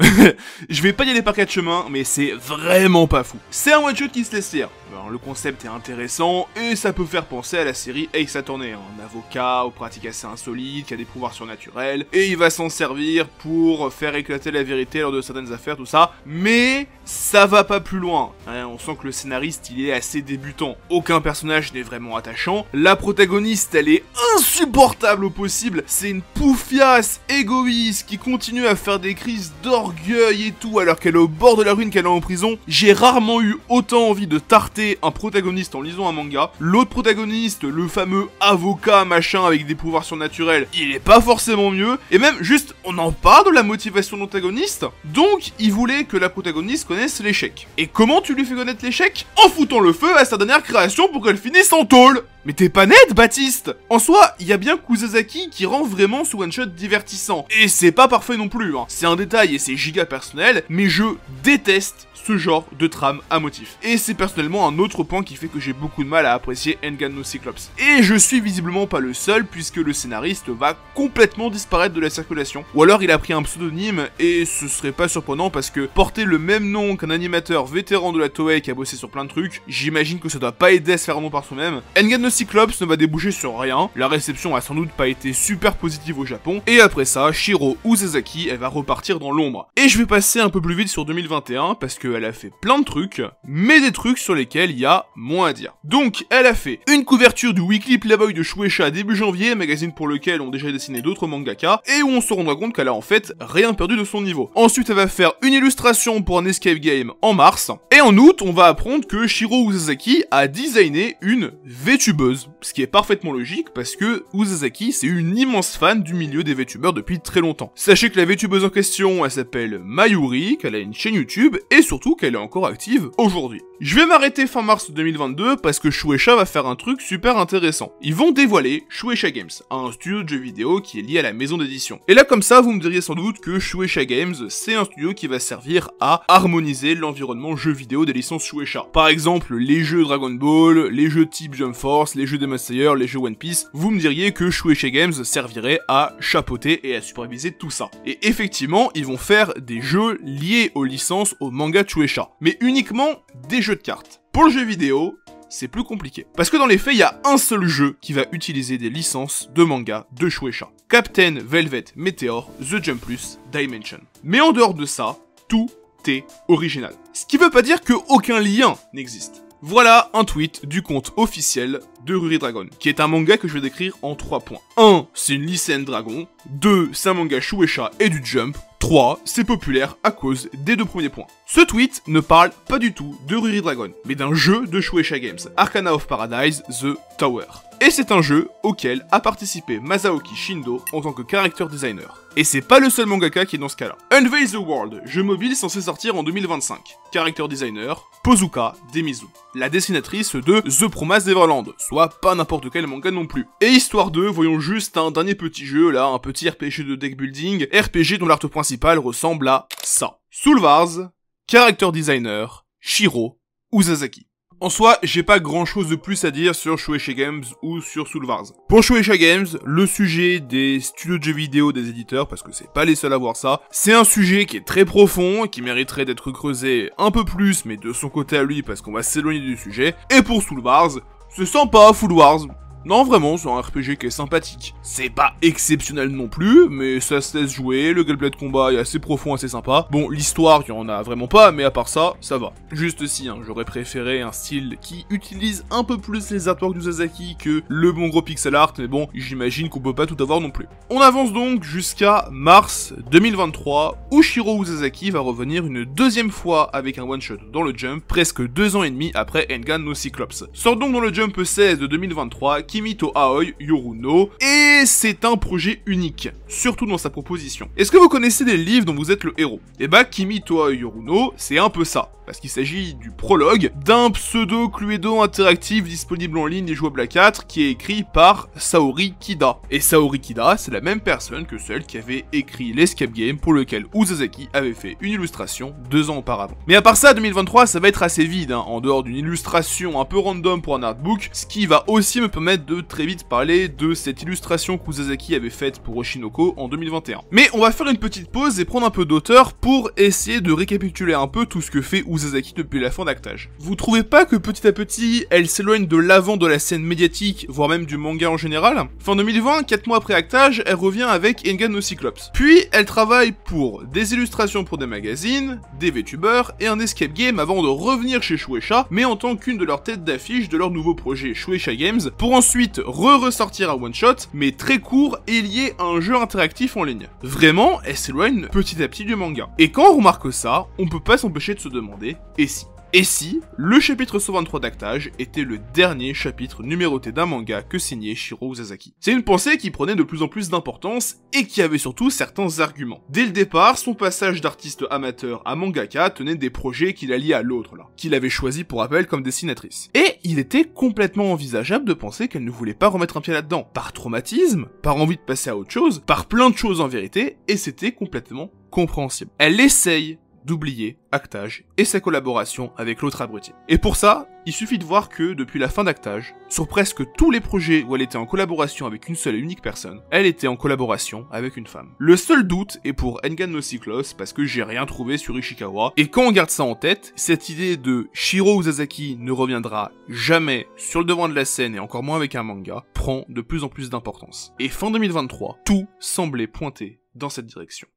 Je vais pas y aller par 4 chemins, mais c'est vraiment pas fou. C'est un one-shot qui se laisse lire. Alors, le concept est intéressant, et ça peut faire penser à la série Ace Attorney, un avocat aux pratiques assez insolites, qui a des pouvoirs surnaturels, et il va s'en servir pour faire éclater la vérité lors de certaines affaires, tout ça, mais ça va pas plus loin. Hein, on sent que le scénariste, il est assez débutant. Aucun personnage n'est vraiment attachant. La protagoniste, elle est insupportable au possible. C'est une poufiasse égoïste qui continue à faire des crises d'orgueil et tout, alors qu'elle est au bord de la ruine, qu'elle est en prison. J'ai rarement eu autant envie de tarter un protagoniste en lisant un manga. L'autre protagoniste, le fameux avocat machin avec des pouvoirs surnaturels, il est pas forcément mieux. Et même, juste, on en parle de la motivation de l'antagoniste. Donc, il voulait que la protagoniste connaisse l'échec. Et comment tu lui fais connaître l'échec? En foutant le feu à sa dernière création pour qu'elle finisse en tôle. Mais t'es pas net, Baptiste! En soi, il y a bien Uzazaki qui rend vraiment ce one-shot divertissant. Et c'est pas parfait non plus, hein. C'est un détail et c'est giga personnel, mais je déteste ce genre de trame à motif. Et c'est personnellement un autre point qui fait que j'ai beaucoup de mal à apprécier Engan no Cyclops. Et je suis visiblement pas le seul, puisque le scénariste va complètement disparaître de la circulation. Ou alors il a pris un pseudonyme, et ce serait pas surprenant parce que porter le même nom qu'un animateur vétéran de la Toei qui a bossé sur plein de trucs, j'imagine que ça doit pas aider à se faire un nom par soi-même. Engan no Cyclops ne va déboucher sur rien, la réception a sans doute pas été super positive au Japon, et après ça, Shiro Uzazaki, elle va repartir dans l'ombre. Et je vais passer un peu plus vite sur 2021, parce qu'elle a fait plein de trucs, mais des trucs sur lesquels il y a moins à dire. Donc, elle a fait une couverture du Weekly Playboy de Shueisha début janvier, magazine pour lequel ont déjà dessiné d'autres mangaka, et où on se rendra compte qu'elle a en fait rien perdu de son niveau. Ensuite, elle va faire une illustration pour un escape game en mars, et en août, on va apprendre que Shiro Uzazaki a designé une VTubeuse, ce qui est parfaitement logique parce que Uzazaki, c'est une immense fan du milieu des VTubers depuis très longtemps. Sachez que la VTubeuse en question, elle s'appelle Mayuri, qu'elle a une chaîne YouTube, et surtout qu'elle est encore active aujourd'hui. Je vais m'arrêter fin mars 2022 parce que Shueisha va faire un truc super intéressant. Ils vont dévoiler Shueisha Games, un studio de jeux vidéo qui est lié à la maison d'édition. Et là comme ça, vous me diriez sans doute que Shueisha Games, c'est un studio qui va servir à harmoniser l'environnement jeux vidéo des licences Shueisha. Par exemple, les jeux Dragon Ball, les jeux type Jump Force, les jeux Demon Slayer, les jeux One Piece, vous me diriez que Shueisha Games servirait à chapeauter et à superviser tout ça. Et effectivement, ils vont faire des jeux liés aux licences, aux mangas de Shueisha, mais uniquement des jeux de cartes. Pour le jeu vidéo, c'est plus compliqué. Parce que dans les faits, il y a un seul jeu qui va utiliser des licences de manga de Shueisha. Captain Velvet Meteor, The Jump Plus, Dimension. Mais en dehors de ça, tout est original. Ce qui veut pas dire que aucun lien n'existe. Voilà un tweet du compte officiel de Ruri Dragon, qui est un manga que je vais décrire en 3 points. 1. C'est une lycéenne dragon. 2. C'est un manga Shueisha et du Jump. 3. C'est populaire à cause des 2 premiers points. Ce tweet ne parle pas du tout de Ruri Dragon, mais d'un jeu de Shueisha Games, Arcana of Paradise, The Tower. Et c'est un jeu auquel a participé Masaoki Shindo en tant que character designer. Et c'est pas le seul mangaka qui est dans ce cas-là. Unveil the World, jeu mobile censé sortir en 2025. Character designer, Pozuka Demizu, la dessinatrice de The Promised Neverland, soit pas n'importe quel manga non plus. Et histoire 2, voyons juste un dernier petit jeu là, un petit RPG de deck building, RPG dont l'art principal ressemble à ça. Soul Wars, character designer, Shiro Uzazaki. En soi, j'ai pas grand chose de plus à dire sur Shueisha Games ou sur Soul Wars. Pour Shueisha Games, le sujet des studios de jeux vidéo des éditeurs, parce que c'est pas les seuls à voir ça, c'est un sujet qui est très profond, qui mériterait d'être creusé un peu plus, mais de son côté à lui, parce qu'on va s'éloigner du sujet. Et pour Soul Wars, c'est sympa, Full Wars. Non, vraiment, c'est un RPG qui est sympathique. C'est pas exceptionnel non plus, mais ça se laisse jouer, le gameplay de combat est assez profond, assez sympa. Bon, l'histoire, il y en a vraiment pas, mais à part ça, ça va. Juste si, hein, j'aurais préféré un style qui utilise un peu plus les artworks d'Uzazaki que le bon gros pixel art, mais bon, j'imagine qu'on peut pas tout avoir non plus. On avance donc jusqu'à mars 2023, où Shiro Uzazaki va revenir une deuxième fois avec un one-shot dans le Jump, presque 2 ans et demi après Engan no Cyclops. Sort donc dans le Jump 16 de 2023, Kimito Aoi Yoruno, et c'est un projet unique, surtout dans sa proposition. Est-ce que vous connaissez des livres dont vous êtes le héros? Eh bah, Kimito Aoi Yoruno, c'est un peu ça, parce qu'il s'agit du prologue d'un pseudo-cluedo interactif disponible en ligne et jouable à 4, qui est écrit par Saori Kida. Et Saori Kida, c'est la même personne que celle qui avait écrit l'Escape Game pour lequel Uzazaki avait fait une illustration 2 ans auparavant. Mais à part ça, 2023, ça va être assez vide, hein, en dehors d'une illustration un peu random pour un artbook, ce qui va aussi me permettre de très vite parler de cette illustration qu'Uzazaki avait faite pour Oshinoko en 2021. Mais on va faire une petite pause et prendre un peu d'auteur pour essayer de récapituler un peu tout ce que fait Uzazaki depuis la fin d'Actage. Vous trouvez pas que petit à petit, elle s'éloigne de l'avant de la scène médiatique, voire même du manga en général? Fin 2020, 4 mois après Actage, elle revient avec Engan no Cyclops. Puis, elle travaille pour des illustrations pour des magazines, des VTubers et un escape game avant de revenir chez Shueisha, mais en tant qu'une de leurs têtes d'affiche de leur nouveau projet Shueisha Games, pour ensuite ressortir un one-shot, mais très court et lié à un jeu interactif en ligne. Vraiment, elle s'éloigne petit à petit du manga. Et quand on remarque ça, on peut pas s'empêcher de se demander, et si? Et si, le chapitre 123 d'Actage était le dernier chapitre numéroté d'un manga que signait Shiro Uzazaki. C'est une pensée qui prenait de plus en plus d'importance et qui avait surtout certains arguments. Dès le départ, son passage d'artiste amateur à mangaka tenait des projets qu'il alliait à l'autre là, qu'il avait choisi pour rappel comme dessinatrice. Et il était complètement envisageable de penser qu'elle ne voulait pas remettre un pied là-dedans. Par traumatisme, par envie de passer à autre chose, par plein de choses en vérité, et c'était complètement compréhensible. Elle essaye d'oublier Actage et sa collaboration avec l'autre abruti. Et pour ça, il suffit de voir que, depuis la fin d'Actage, sur presque tous les projets où elle était en collaboration avec une seule et unique personne, elle était en collaboration avec une femme. Le seul doute est pour Engan no Cyclops, parce que j'ai rien trouvé sur Ishikawa, et quand on garde ça en tête, cette idée de Shiro Uzazaki ne reviendra jamais sur le devant de la scène, et encore moins avec un manga, prend de plus en plus d'importance. Et fin 2023, tout semblait pointer dans cette direction.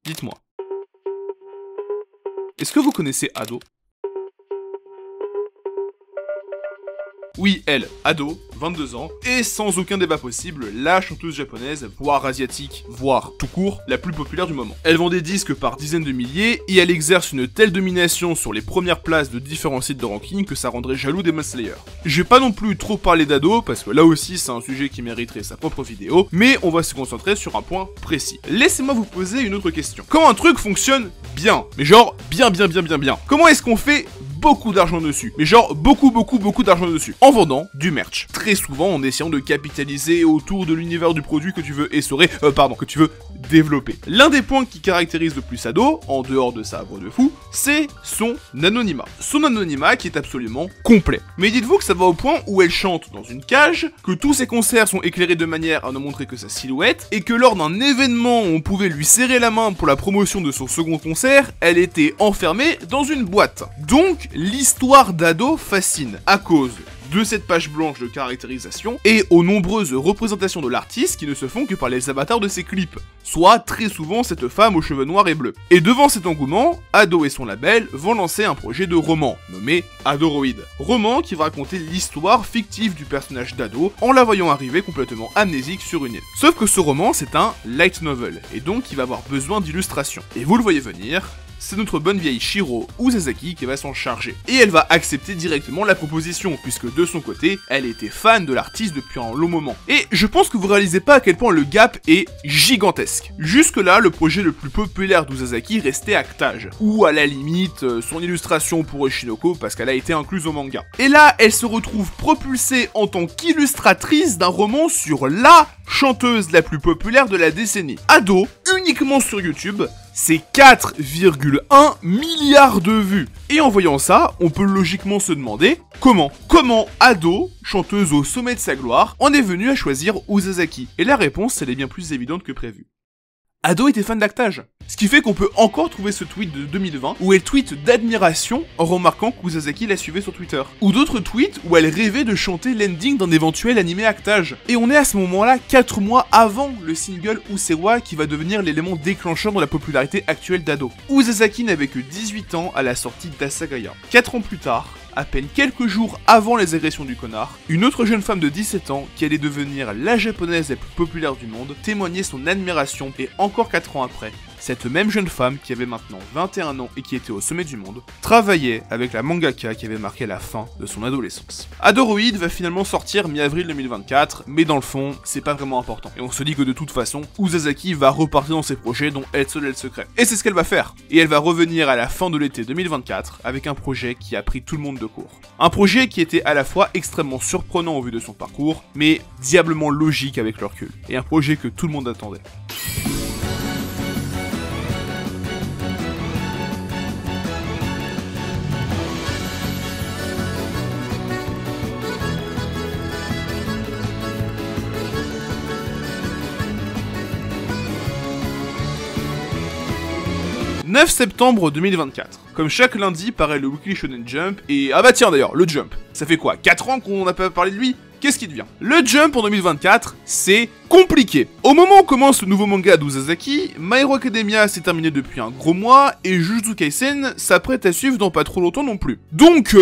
Dites-moi. Est-ce que vous connaissez Ado? Oui, elle, Ado, 22 ans, et sans aucun débat possible, la chanteuse japonaise, voire asiatique, voire tout court, la plus populaire du moment. Elle vend des disques par dizaines de milliers, et elle exerce une telle domination sur les premières places de différents sites de ranking que ça rendrait jaloux Demon Slayer. Je vais pas non plus trop parler d'Ado, parce que là aussi c'est un sujet qui mériterait sa propre vidéo, mais on va se concentrer sur un point précis. Laissez-moi vous poser une autre question. Comment un truc fonctionne bien? Mais genre, bien. Comment est-ce qu'on fait beaucoup d'argent dessus, mais genre beaucoup d'argent dessus, en vendant du merch. Très souvent en essayant de capitaliser autour de l'univers du produit que tu veux essorer, que tu veux développer. L'un des points qui caractérise le plus Ado, en dehors de sa voix de fou, c'est son anonymat. Son anonymat qui est absolument complet. Mais dites-vous que ça va au point où elle chante dans une cage, que tous ses concerts sont éclairés de manière à ne montrer que sa silhouette, et que lors d'un événement où on pouvait lui serrer la main pour la promotion de son second concert, elle était enfermée dans une boîte. Donc, l'histoire d'Ado fascine à cause de cette page blanche de caractérisation et aux nombreuses représentations de l'artiste qui ne se font que par les avatars de ses clips, soit très souvent cette femme aux cheveux noirs et bleus. Et devant cet engouement, Ado et son label vont lancer un projet de roman, nommé Adoroid. Roman qui va raconter l'histoire fictive du personnage d'Ado en la voyant arriver complètement amnésique sur une île. Sauf que ce roman c'est un light novel, et donc il va avoir besoin d'illustrations. Et vous le voyez venir, c'est notre bonne vieille Shiro Uzazaki qui va s'en charger. Et elle va accepter directement la proposition, puisque de son côté, elle était fan de l'artiste depuis un long moment. Et je pense que vous réalisez pas à quel point le gap est gigantesque. Jusque là, le projet le plus populaire d'Uzazaki restait Actage, ou à la limite, son illustration pour Oshinoko, parce qu'elle a été incluse au manga. Et là, elle se retrouve propulsée en tant qu'illustratrice d'un roman sur la chanteuse la plus populaire de la décennie. Ado, uniquement sur YouTube, c'est 4,1 milliards de vues. Et en voyant ça, on peut logiquement se demander comment Ado, chanteuse au sommet de sa gloire, en est venue à choisir Uzazaki. Et la réponse, elle est bien plus évidente que prévu. Ado était fan d'actage. Ce qui fait qu'on peut encore trouver ce tweet de 2020 où elle tweet d'admiration en remarquant qu'Uzasaki la suivait sur Twitter. Ou d'autres tweets où elle rêvait de chanter l'ending d'un éventuel animé actage. Et on est à ce moment-là 4 mois avant le single Usewa qui va devenir l'élément déclencheur dans la popularité actuelle d'Ado. Uzasaki n'avait que 18 ans à la sortie d'Asagaya. 4 ans plus tard, à peine quelques jours avant les agressions du connard, une autre jeune femme de 17 ans, qui allait devenir la japonaise la plus populaire du monde, témoignait son admiration et encore 4 ans après, cette même jeune femme, qui avait maintenant 21 ans et qui était au sommet du monde, travaillait avec la mangaka qui avait marqué la fin de son adolescence. Adoroid va finalement sortir mi-avril 2024, mais dans le fond, c'est pas vraiment important. Et on se dit que de toute façon, Uzasaki va repartir dans ses projets dont elle seule est le secret. Et c'est ce qu'elle va faire. Et elle va revenir à la fin de l'été 2024 avec un projet qui a pris tout le monde de court. Un projet qui était à la fois extrêmement surprenant au vu de son parcours, mais diablement logique avec le recul. Et un projet que tout le monde attendait. « 9 septembre 2024. Comme chaque lundi paraît le Weekly Shonen Jump et... Ah bah tiens d'ailleurs, le Jump. Ça fait quoi, 4 ans qu'on n'a pas parlé de lui? Qu'est-ce qui devient? Le Jump en 2024, c'est compliqué. Au moment où commence le nouveau manga d'Uzasaki, My Hero Academia s'est terminé depuis un gros mois et Jujutsu Kaisen s'apprête à suivre dans pas trop longtemps non plus. Donc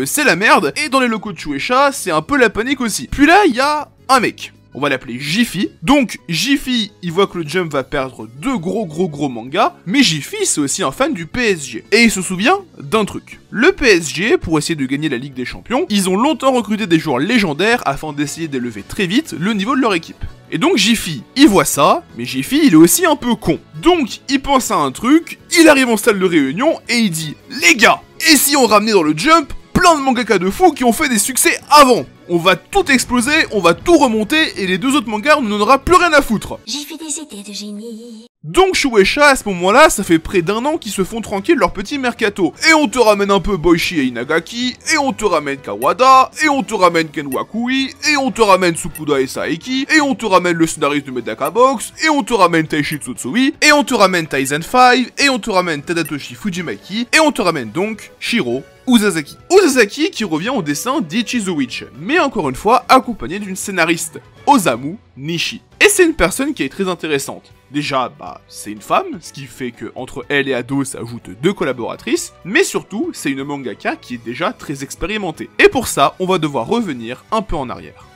c'est la merde et dans les locaux de Shueisha, c'est un peu la panique aussi. Puis là, il y a un mec. On va l'appeler Jiffy. Donc, Jiffy, il voit que le Jump va perdre 2 gros mangas, mais Jiffy, c'est aussi un fan du PSG. Et il se souvient d'un truc. Le PSG, pour essayer de gagner la Ligue des Champions, ils ont longtemps recruté des joueurs légendaires afin d'essayer d'élever très vite le niveau de leur équipe. Et donc Jiffy, il voit ça, mais Jiffy, il est aussi un peu con. Donc, il pense à un truc, il arrive en salle de réunion et il dit « Les gars, et si on ramenait dans le Jump plein de mangaka de fous qui ont fait des succès avant ? On va tout exploser, on va tout remonter, et les 2 autres mangas, on n'en aura plus rien à foutre. J'ai fait des idées de génie. » Donc Shueisha, à ce moment-là, ça fait près d'1 an qu'ils se font tranquille leur petit mercato. Et on te ramène un peu Boichi et Inagaki, et on te ramène Kawada, et on te ramène Ken Wakui, et on te ramène Tsukuda et Saeki, et on te ramène le scénariste de Medaka Box, et on te ramène Taishi Tsutsui, et on te ramène Taizen 5, et on te ramène Tadatoshi Fujimaki, et on te ramène donc Shiro Uzasaki. Uzasaki qui revient au dessin d'Ichi the Witch, mais encore une fois accompagné d'une scénariste, Osamu Nishi. Et c'est une personne qui est très intéressante. Déjà, c'est une femme, ce qui fait que entre elle et Ado s'ajoutent 2 collaboratrices, mais surtout, c'est une mangaka qui est déjà très expérimentée. Et pour ça, on va devoir revenir un peu en arrière.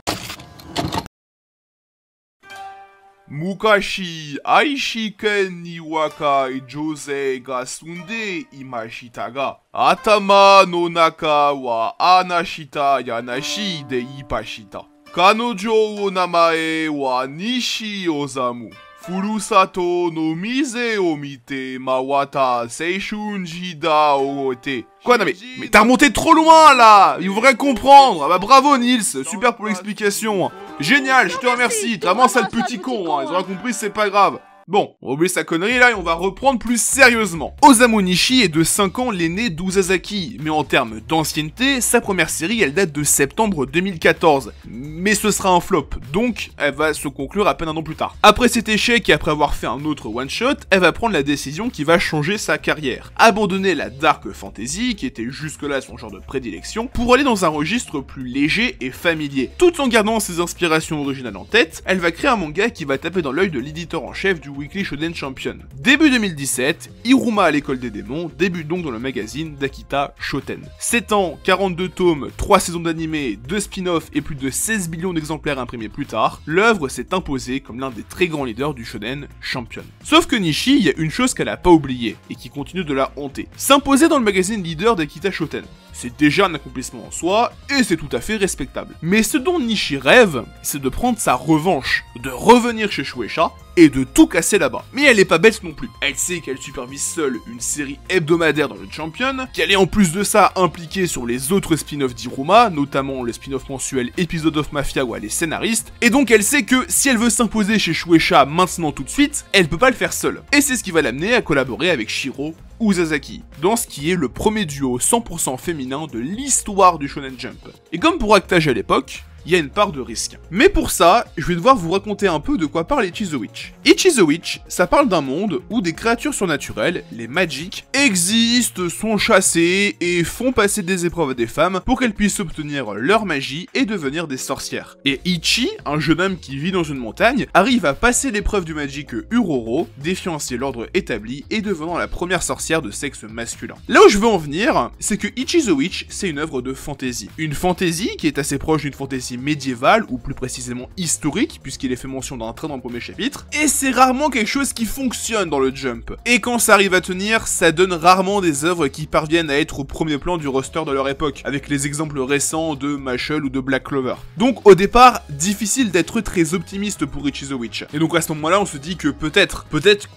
Mukashi, Aishiken ni wakai josei ga sunde imashita ga, atama no naka wa anashita yanashi de ipashita. Kanojo o namae wa Nishi Osamu. Furusato no mise o mite mawata seishunji da ogote. Quoi, non mais t'as remonté trop loin là. Il faudrait comprendre. Ah bah bravo Nils, super pour l'explication. Génial, je te remercie. T'es vraiment un sale petit con, hein. Ils auraient compris, c'est pas grave. Bon, on va oublier sa connerie là et on va reprendre plus sérieusement. Osamu Nishi est de 5 ans l'aîné d'Uzasaki, mais en termes d'ancienneté, sa première série elle date de septembre 2014. Mais ce sera un flop, donc elle va se conclure à peine 1 an plus tard. Après cet échec et après avoir fait un autre one-shot, elle va prendre la décision qui va changer sa carrière. Abandonner la dark fantasy, qui était jusque-là son genre de prédilection, pour aller dans un registre plus léger et familier. Tout en gardant ses inspirations originales en tête, elle va créer un manga qui va taper dans l'œil de l'éditeur en chef du Weekly Shonen Champion. Début 2017, Iruma à l'école des démons débute donc dans le magazine d'Akita Shoten. 7 ans, 42 tomes, 3 saisons d'animé, 2 spin-offs et plus de 16 millions d'exemplaires imprimés plus tard, l'œuvre s'est imposée comme l'un des très grands leaders du Shonen Champion. Sauf que Nishi, il y a une chose qu'elle a pas oubliée et qui continue de la hanter. S'imposer dans le magazine leader d'Akita Shoten. C'est déjà un accomplissement en soi, et c'est tout à fait respectable. Mais ce dont Nishi rêve, c'est de prendre sa revanche, de revenir chez Shueisha, et de tout casser là-bas. Mais elle est pas bête non plus. Elle sait qu'elle supervise seule une série hebdomadaire dans le Champion, qu'elle est en plus de ça impliquée sur les autres spin-offs d'Iruma, notamment le spin-off mensuel Episode of Mafia où elle est scénariste, et donc elle sait que si elle veut s'imposer chez Shueisha maintenant tout de suite, elle peut pas le faire seule. Et c'est ce qui va l'amener à collaborer avec Shiro Uzazaki, dans ce qui est le premier duo 100% féminin de l'histoire du Shonen Jump. Et comme pour Actage à l'époque, il y a une part de risque. Mais pour ça, je vais devoir vous raconter un peu de quoi parle Ichi the Witch. Ichi the Witch, ça parle d'un monde où des créatures surnaturelles, les Magic, existent, sont chassées et font passer des épreuves à des femmes pour qu'elles puissent obtenir leur magie et devenir des sorcières. Et Ichi, un jeune homme qui vit dans une montagne, arrive à passer l'épreuve du Magic Uroro, défiant ainsi l'ordre établi et devenant la première sorcière de sexe masculin. Là où je veux en venir, c'est que Ichi the Witch, c'est une œuvre de fantasy. Une fantasy qui est assez proche d'une fantasy médiévale, ou plus précisément historique, puisqu'il est fait mention d'un train dans le premier chapitre, et c'est rarement quelque chose qui fonctionne dans le Jump. Et quand ça arrive à tenir, ça donne rarement des œuvres qui parviennent à être au premier plan du roster de leur époque, avec les exemples récents de Mashle ou de Black Clover. Donc au départ, difficile d'être très optimiste pour Ichi the Witch. Et donc à ce moment-là, on se dit que peut-être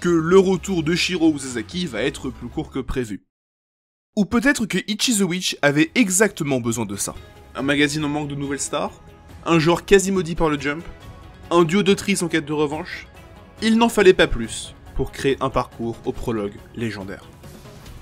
que le retour de Shiro Uzazaki va être plus court que prévu. Ou peut-être que Ichi the Witch avait exactement besoin de ça. Un magazine en manque de nouvelles stars, un genre quasi maudit par le Jump, un duo d'autrices en quête de revanche. Il n'en fallait pas plus pour créer un parcours au prologue légendaire.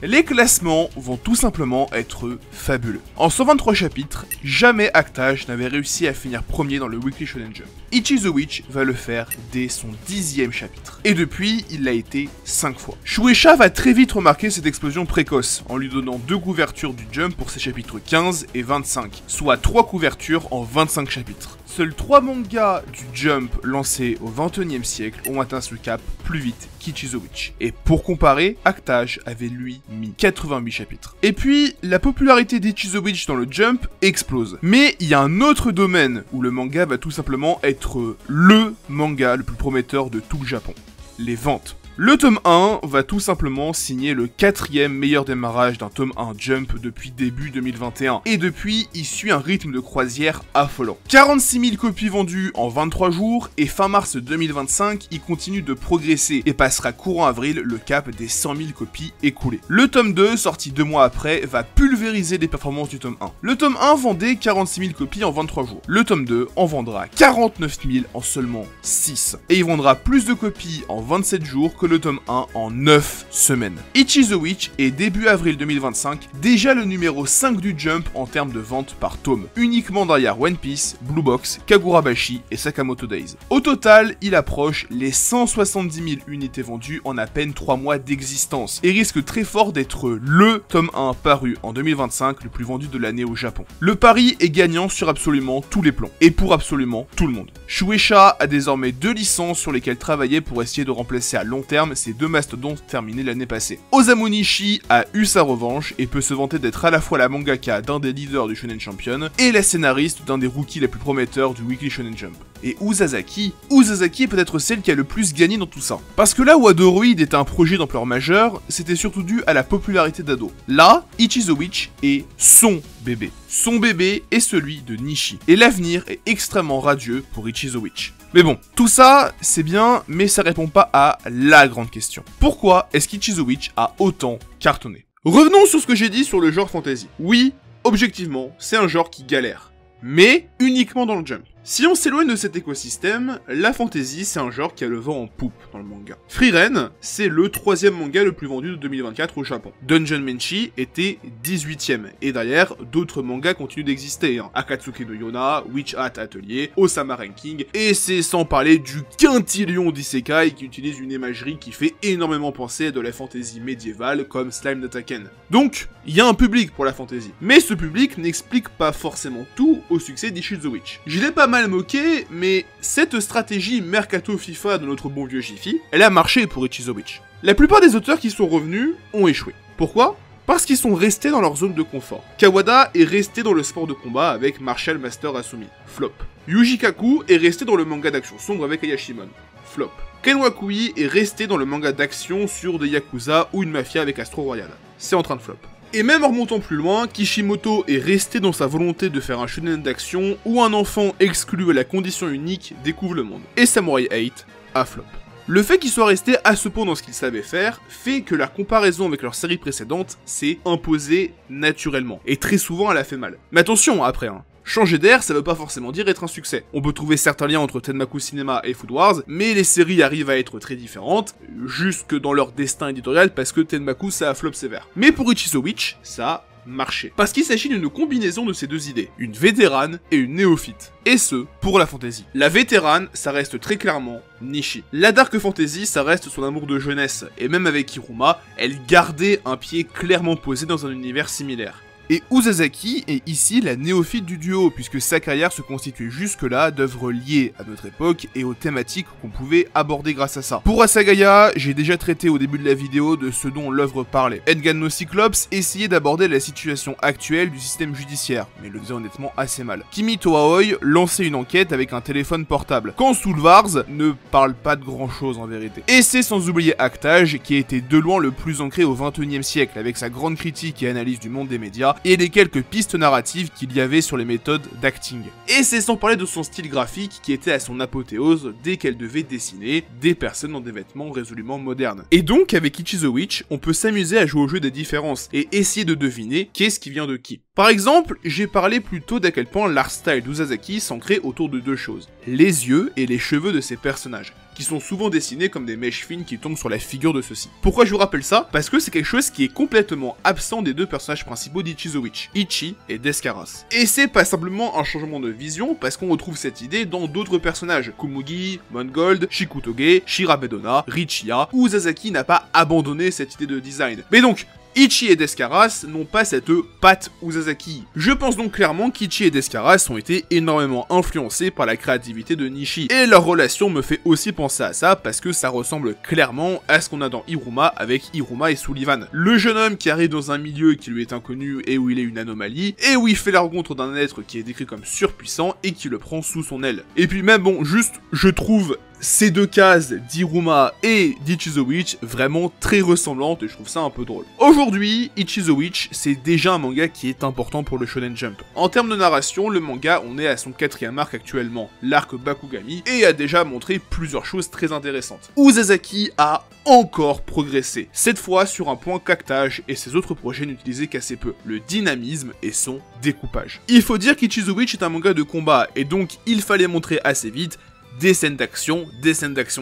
Les classements vont tout simplement être fabuleux. En 123 chapitres, jamais Actage n'avait réussi à finir premier dans le Weekly Shonen Jump. Ichi the Witch va le faire dès son 10e chapitre. Et depuis, il l'a été 5 fois. Shueisha va très vite remarquer cette explosion précoce, en lui donnant 2 couvertures du Jump pour ses chapitres 15 et 25, soit 3 couvertures en 25 chapitres. Seuls 3 mangas du Jump lancés au XXIe siècle ont atteint ce cap plus vite qu'Ichi the Witch. Et pour comparer, Actage avait lui mis 88 chapitres. Et puis, la popularité d'Ichi the Witch dans le Jump explose. Mais il y a un autre domaine où le manga va tout simplement être le manga le plus prometteur de tout le Japon. Les ventes. Le tome 1 va tout simplement signer le 4e meilleur démarrage d'un tome 1 Jump depuis début 2021. Et depuis, il suit un rythme de croisière affolant. 46 000 copies vendues en 23 jours, et fin mars 2025, il continue de progresser et passera courant avril le cap des 100 000 copies écoulées. Le tome 2, sorti 2 mois après, va pulvériser les performances du tome 1. Le tome 1 vendait 46 000 copies en 23 jours. Le tome 2 en vendra 49 000 en seulement 6. Et il vendra plus de copies en 27 jours que le tome 1 en 9 semaines. Ichi the Witch est début avril 2025 déjà le numéro 5 du Jump en termes de vente par tome, uniquement derrière One Piece, Blue Box, Kagurabashi et Sakamoto Days. Au total, il approche les 170 000 unités vendues en à peine 3 mois d'existence et risque très fort d'être le tome 1 paru en 2025 le plus vendu de l'année au Japon. Le pari est gagnant sur absolument tous les plans et pour absolument tout le monde. Shueisha a désormais 2 licences sur lesquelles travailler pour essayer de remplacer à long terme ces 2 mastodontes terminés l'année passée. Osamu Nishi a eu sa revanche et peut se vanter d'être à la fois la mangaka d'un des leaders du Shonen Champion et la scénariste d'un des rookies les plus prometteurs du Weekly Shonen Jump. Et Uzazaki est peut-être celle qui a le plus gagné dans tout ça. Parce que là où Adoroid était un projet d'ampleur majeure, c'était surtout dû à la popularité d'Ado. Là, Ichi the Witch est son bébé. Son bébé est celui de Nishi. Et l'avenir est extrêmement radieux pour Ichi the Witch. Mais bon, tout ça, c'est bien, mais ça répond pas à la grande question. Pourquoi est-ce qu'Ichi the Witch a autant cartonné? Revenons sur ce que j'ai dit sur le genre fantasy. Oui, objectivement, c'est un genre qui galère. Mais uniquement dans le Jump. Si on s'éloigne de cet écosystème, la fantasy c'est un genre qui a le vent en poupe dans le manga. Frieren, c'est le 3e manga le plus vendu de 2024 au Japon. Dungeon Meshi était 18e, et derrière, d'autres mangas continuent d'exister. Akatsuki no Yona, Witch Hat Atelier, Osama Ranking, et c'est sans parler du quintillion d'isekai qui utilise une imagerie qui fait énormément penser à de la fantasy médiévale comme Slime no Taken. Donc, il y a un public pour la fantasy. Mais ce public n'explique pas forcément tout au succès d'Ichi the Witch. Je l'ai pas mal moqué, mais cette stratégie Mercato FIFA de notre bon vieux Jiffy, elle a marché pour Ichi the Witch. La plupart des auteurs qui sont revenus ont échoué. Pourquoi ? Parce qu'ils sont restés dans leur zone de confort. Kawada est resté dans le sport de combat avec Martial Master Asumi. Flop. Yuji Kaku est resté dans le manga d'action sombre avec Ayashimon. Flop. Ken Wakui est resté dans le manga d'action sur des Yakuza ou une mafia avec Astro Royal. C'est en train de flop. Et même en remontant plus loin, Kishimoto est resté dans sa volonté de faire un shonen d'action où un enfant exclu à la condition unique découvre le monde. Et Samurai 8 a flop. Le fait qu'ils soient restés à ce point dans ce qu'ils savaient faire fait que la comparaison avec leur série précédente s'est imposée naturellement. Et très souvent elle a fait mal. Mais attention après, Changer d'air, ça veut pas forcément dire être un succès. On peut trouver certains liens entre Tenmaku Cinema et Food Wars, mais les séries arrivent à être très différentes, jusque dans leur destin éditorial, parce que Tenmaku ça a flop sévère. Mais pour Ichizo Witch, ça a marché. Parce qu'il s'agit d'une combinaison de ces deux idées, une vétérane et une néophyte. Et ce, pour la fantasy. La vétérane, ça reste très clairement Nishi. La dark fantasy, ça reste son amour de jeunesse, et même avec Iruma, elle gardait un pied clairement posé dans un univers similaire. Et Uzazaki est ici la néophyte du duo, puisque sa carrière se constituait jusque-là d'œuvres liées à notre époque et aux thématiques qu'on pouvait aborder grâce à ça. Pour Asagaya, j'ai déjà traité au début de la vidéo de ce dont l'œuvre parlait. Engan no Cyclops essayait d'aborder la situation actuelle du système judiciaire, mais le faisait honnêtement assez mal. Kimi Toaoi lançait une enquête avec un téléphone portable, quand Soul Wars ne parle pas de grand chose en vérité. Et c'est sans oublier Actage, qui a été de loin le plus ancré au XXIe siècle, avec sa grande critique et analyse du monde des médias, et les quelques pistes narratives qu'il y avait sur les méthodes d'acting. Et c'est sans parler de son style graphique qui était à son apothéose dès qu'elle devait dessiner des personnes dans des vêtements résolument modernes. Et donc avec Ichizo Witch, on peut s'amuser à jouer au jeu des différences et essayer de deviner qu'est-ce qui vient de qui. Par exemple, j'ai parlé plus tôt d'à quel point l'art style d'Uzazaki s'ancrait autour de deux choses, les yeux et les cheveux de ses personnages, qui sont souvent dessinés comme des mèches fines qui tombent sur la figure de ceux-ci. Pourquoi je vous rappelle ça? Parce que c'est quelque chose qui est complètement absent des deux personnages principaux d'Ichizo Witch, Ichi et Descaras. Et c'est pas simplement un changement de vision, parce qu'on retrouve cette idée dans d'autres personnages, Kumugi, Mongold, Shikutoge, Shirabedona, Richiya, où Uzazaki n'a pas abandonné cette idée de design. Mais donc, Ichi et Descaras n'ont pas cette patte Uzazaki. Je pense donc clairement qu'Ichi et Descaras ont été énormément influencés par la créativité de Nishi. Et leur relation me fait aussi penser à ça parce que ça ressemble clairement à ce qu'on a dans Iruma avec Iruma et Sullivan. Le jeune homme qui arrive dans un milieu qui lui est inconnu et où il est une anomalie, et où il fait la rencontre d'un être qui est décrit comme surpuissant et qui le prend sous son aile. Et puis même bon, juste, je trouve ces deux cases d'Iruma et d'Ichizo Witch vraiment très ressemblantes et je trouve ça un peu drôle. Aujourd'hui, Ichizo Witch, c'est déjà un manga qui est important pour le Shonen Jump. En termes de narration, le manga, on est à son 4e arc actuellement, l'arc Bakugami, et a déjà montré plusieurs choses très intéressantes. Uzazaki a encore progressé, cette fois sur un point qu'Actage et ses autres projets n'utilisaient qu'assez peu, le dynamisme et son découpage. Il faut dire qu'Ichizo Witch est un manga de combat, et donc il fallait montrer assez vite des scènes d'action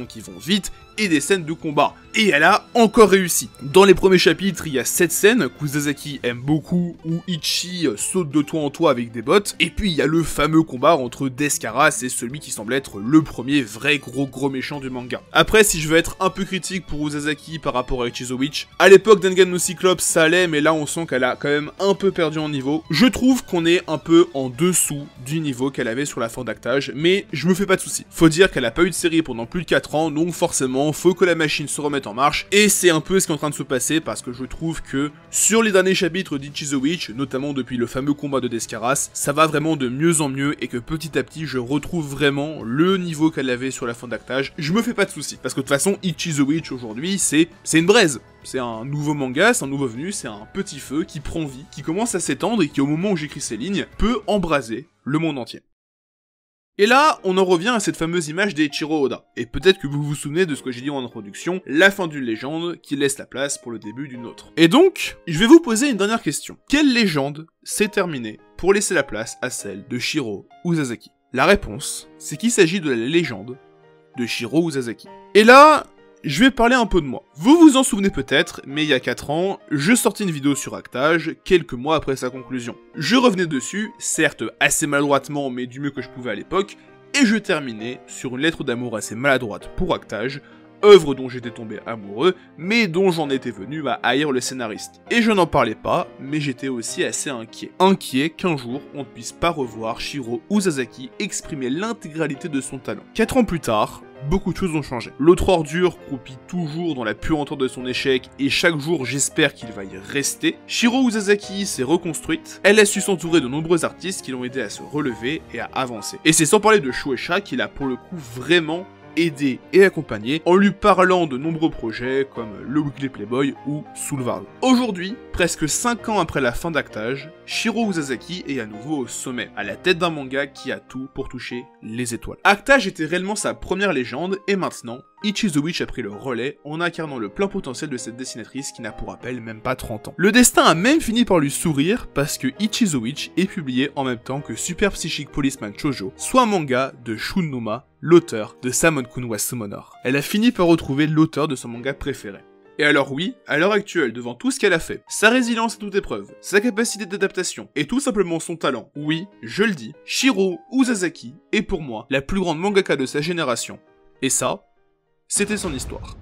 qui vont vite, et des scènes de combat. Et elle a encore réussi. Dans les premiers chapitres, il y a 7 scènes qu'Uzazaki aime beaucoup, où Ichi saute de toit en toit avec des bottes, et puis il y a le fameux combat entre Descaras et celui qui semble être le premier vrai gros méchant du manga. Après, si je veux être un peu critique pour Uzazaki par rapport à Ichizo Witch, à l'époque d'Engan no Cyclops ça allait, mais là on sent qu'elle a quand même un peu perdu en niveau. Je trouve qu'on est un peu en dessous du niveau qu'elle avait sur la fin d'Actage, mais je me fais pas de soucis. Faut dire qu'elle a pas eu de série pendant plus de 4 ans, donc forcément, faut que la machine se remette en marche, et c'est un peu ce qui est en train de se passer, parce que je trouve que sur les derniers chapitres d'Ichizo Witch, notamment depuis le fameux combat de Descaras, ça va vraiment de mieux en mieux, et que petit à petit, je retrouve vraiment le niveau qu'elle avait sur la fin d'Actage. Je me fais pas de soucis, parce que de toute façon, Ichizo Witch aujourd'hui, c'est une braise. C'est un nouveau manga, c'est un nouveau venu, c'est un petit feu qui prend vie, qui commence à s'étendre, et qui au moment où j'écris ces lignes, peut embraser le monde entier. Et là, on en revient à cette fameuse image d'Eiichiro Oda. Et peut-être que vous vous souvenez de ce que j'ai dit en introduction, la fin d'une légende qui laisse la place pour le début d'une autre. Et donc, je vais vous poser une dernière question. Quelle légende s'est terminée pour laisser la place à celle de Shiro Uzazaki? La réponse, c'est qu'il s'agit de la légende de Shiro Uzazaki. Et là, je vais parler un peu de moi. Vous vous en souvenez peut-être, mais il y a 4 ans, je sortis une vidéo sur Actage, quelques mois après sa conclusion. Je revenais dessus, certes assez maladroitement, mais du mieux que je pouvais à l'époque, et je terminais sur une lettre d'amour assez maladroite pour Actage, œuvre dont j'étais tombé amoureux, mais dont j'en étais venu à haïr le scénariste. Et je n'en parlais pas, mais j'étais aussi assez inquiet. Inquiet qu'un jour, on ne puisse pas revoir Shiro Uzazaki exprimer l'intégralité de son talent. 4 ans plus tard, beaucoup de choses ont changé. L'autre ordure croupit toujours dans la puanteur de son échec, et chaque jour j'espère qu'il va y rester. Shiro Uzazaki s'est reconstruite, elle a su s'entourer de nombreux artistes qui l'ont aidé à se relever et à avancer. Et c'est sans parler de Shueisha qui l'a pour le coup vraiment aidé et accompagné en lui parlant de nombreux projets comme le Weekly Playboy ou Soul Wars. Aujourd'hui, presque 5 ans après la fin d'Actage, Shiro Uzazaki est à nouveau au sommet, à la tête d'un manga qui a tout pour toucher les étoiles. Actage était réellement sa première légende et maintenant, Ichizo-Witch a pris le relais en incarnant le plein potentiel de cette dessinatrice qui n'a pour rappel même pas 30 ans. Le destin a même fini par lui sourire parce que Ichizo-Witch est publié en même temps que Super Psychic Policeman Shoujo, soit un manga de Shun Noma, l'auteur de Samon-kun wa Summoner. Elle a fini par retrouver l'auteur de son manga préféré. Et alors oui, à l'heure actuelle, devant tout ce qu'elle a fait, sa résilience à toute épreuve, sa capacité d'adaptation, et tout simplement son talent, oui, je le dis, Shiro Uzasaki est pour moi la plus grande mangaka de sa génération. Et ça, c'était son histoire.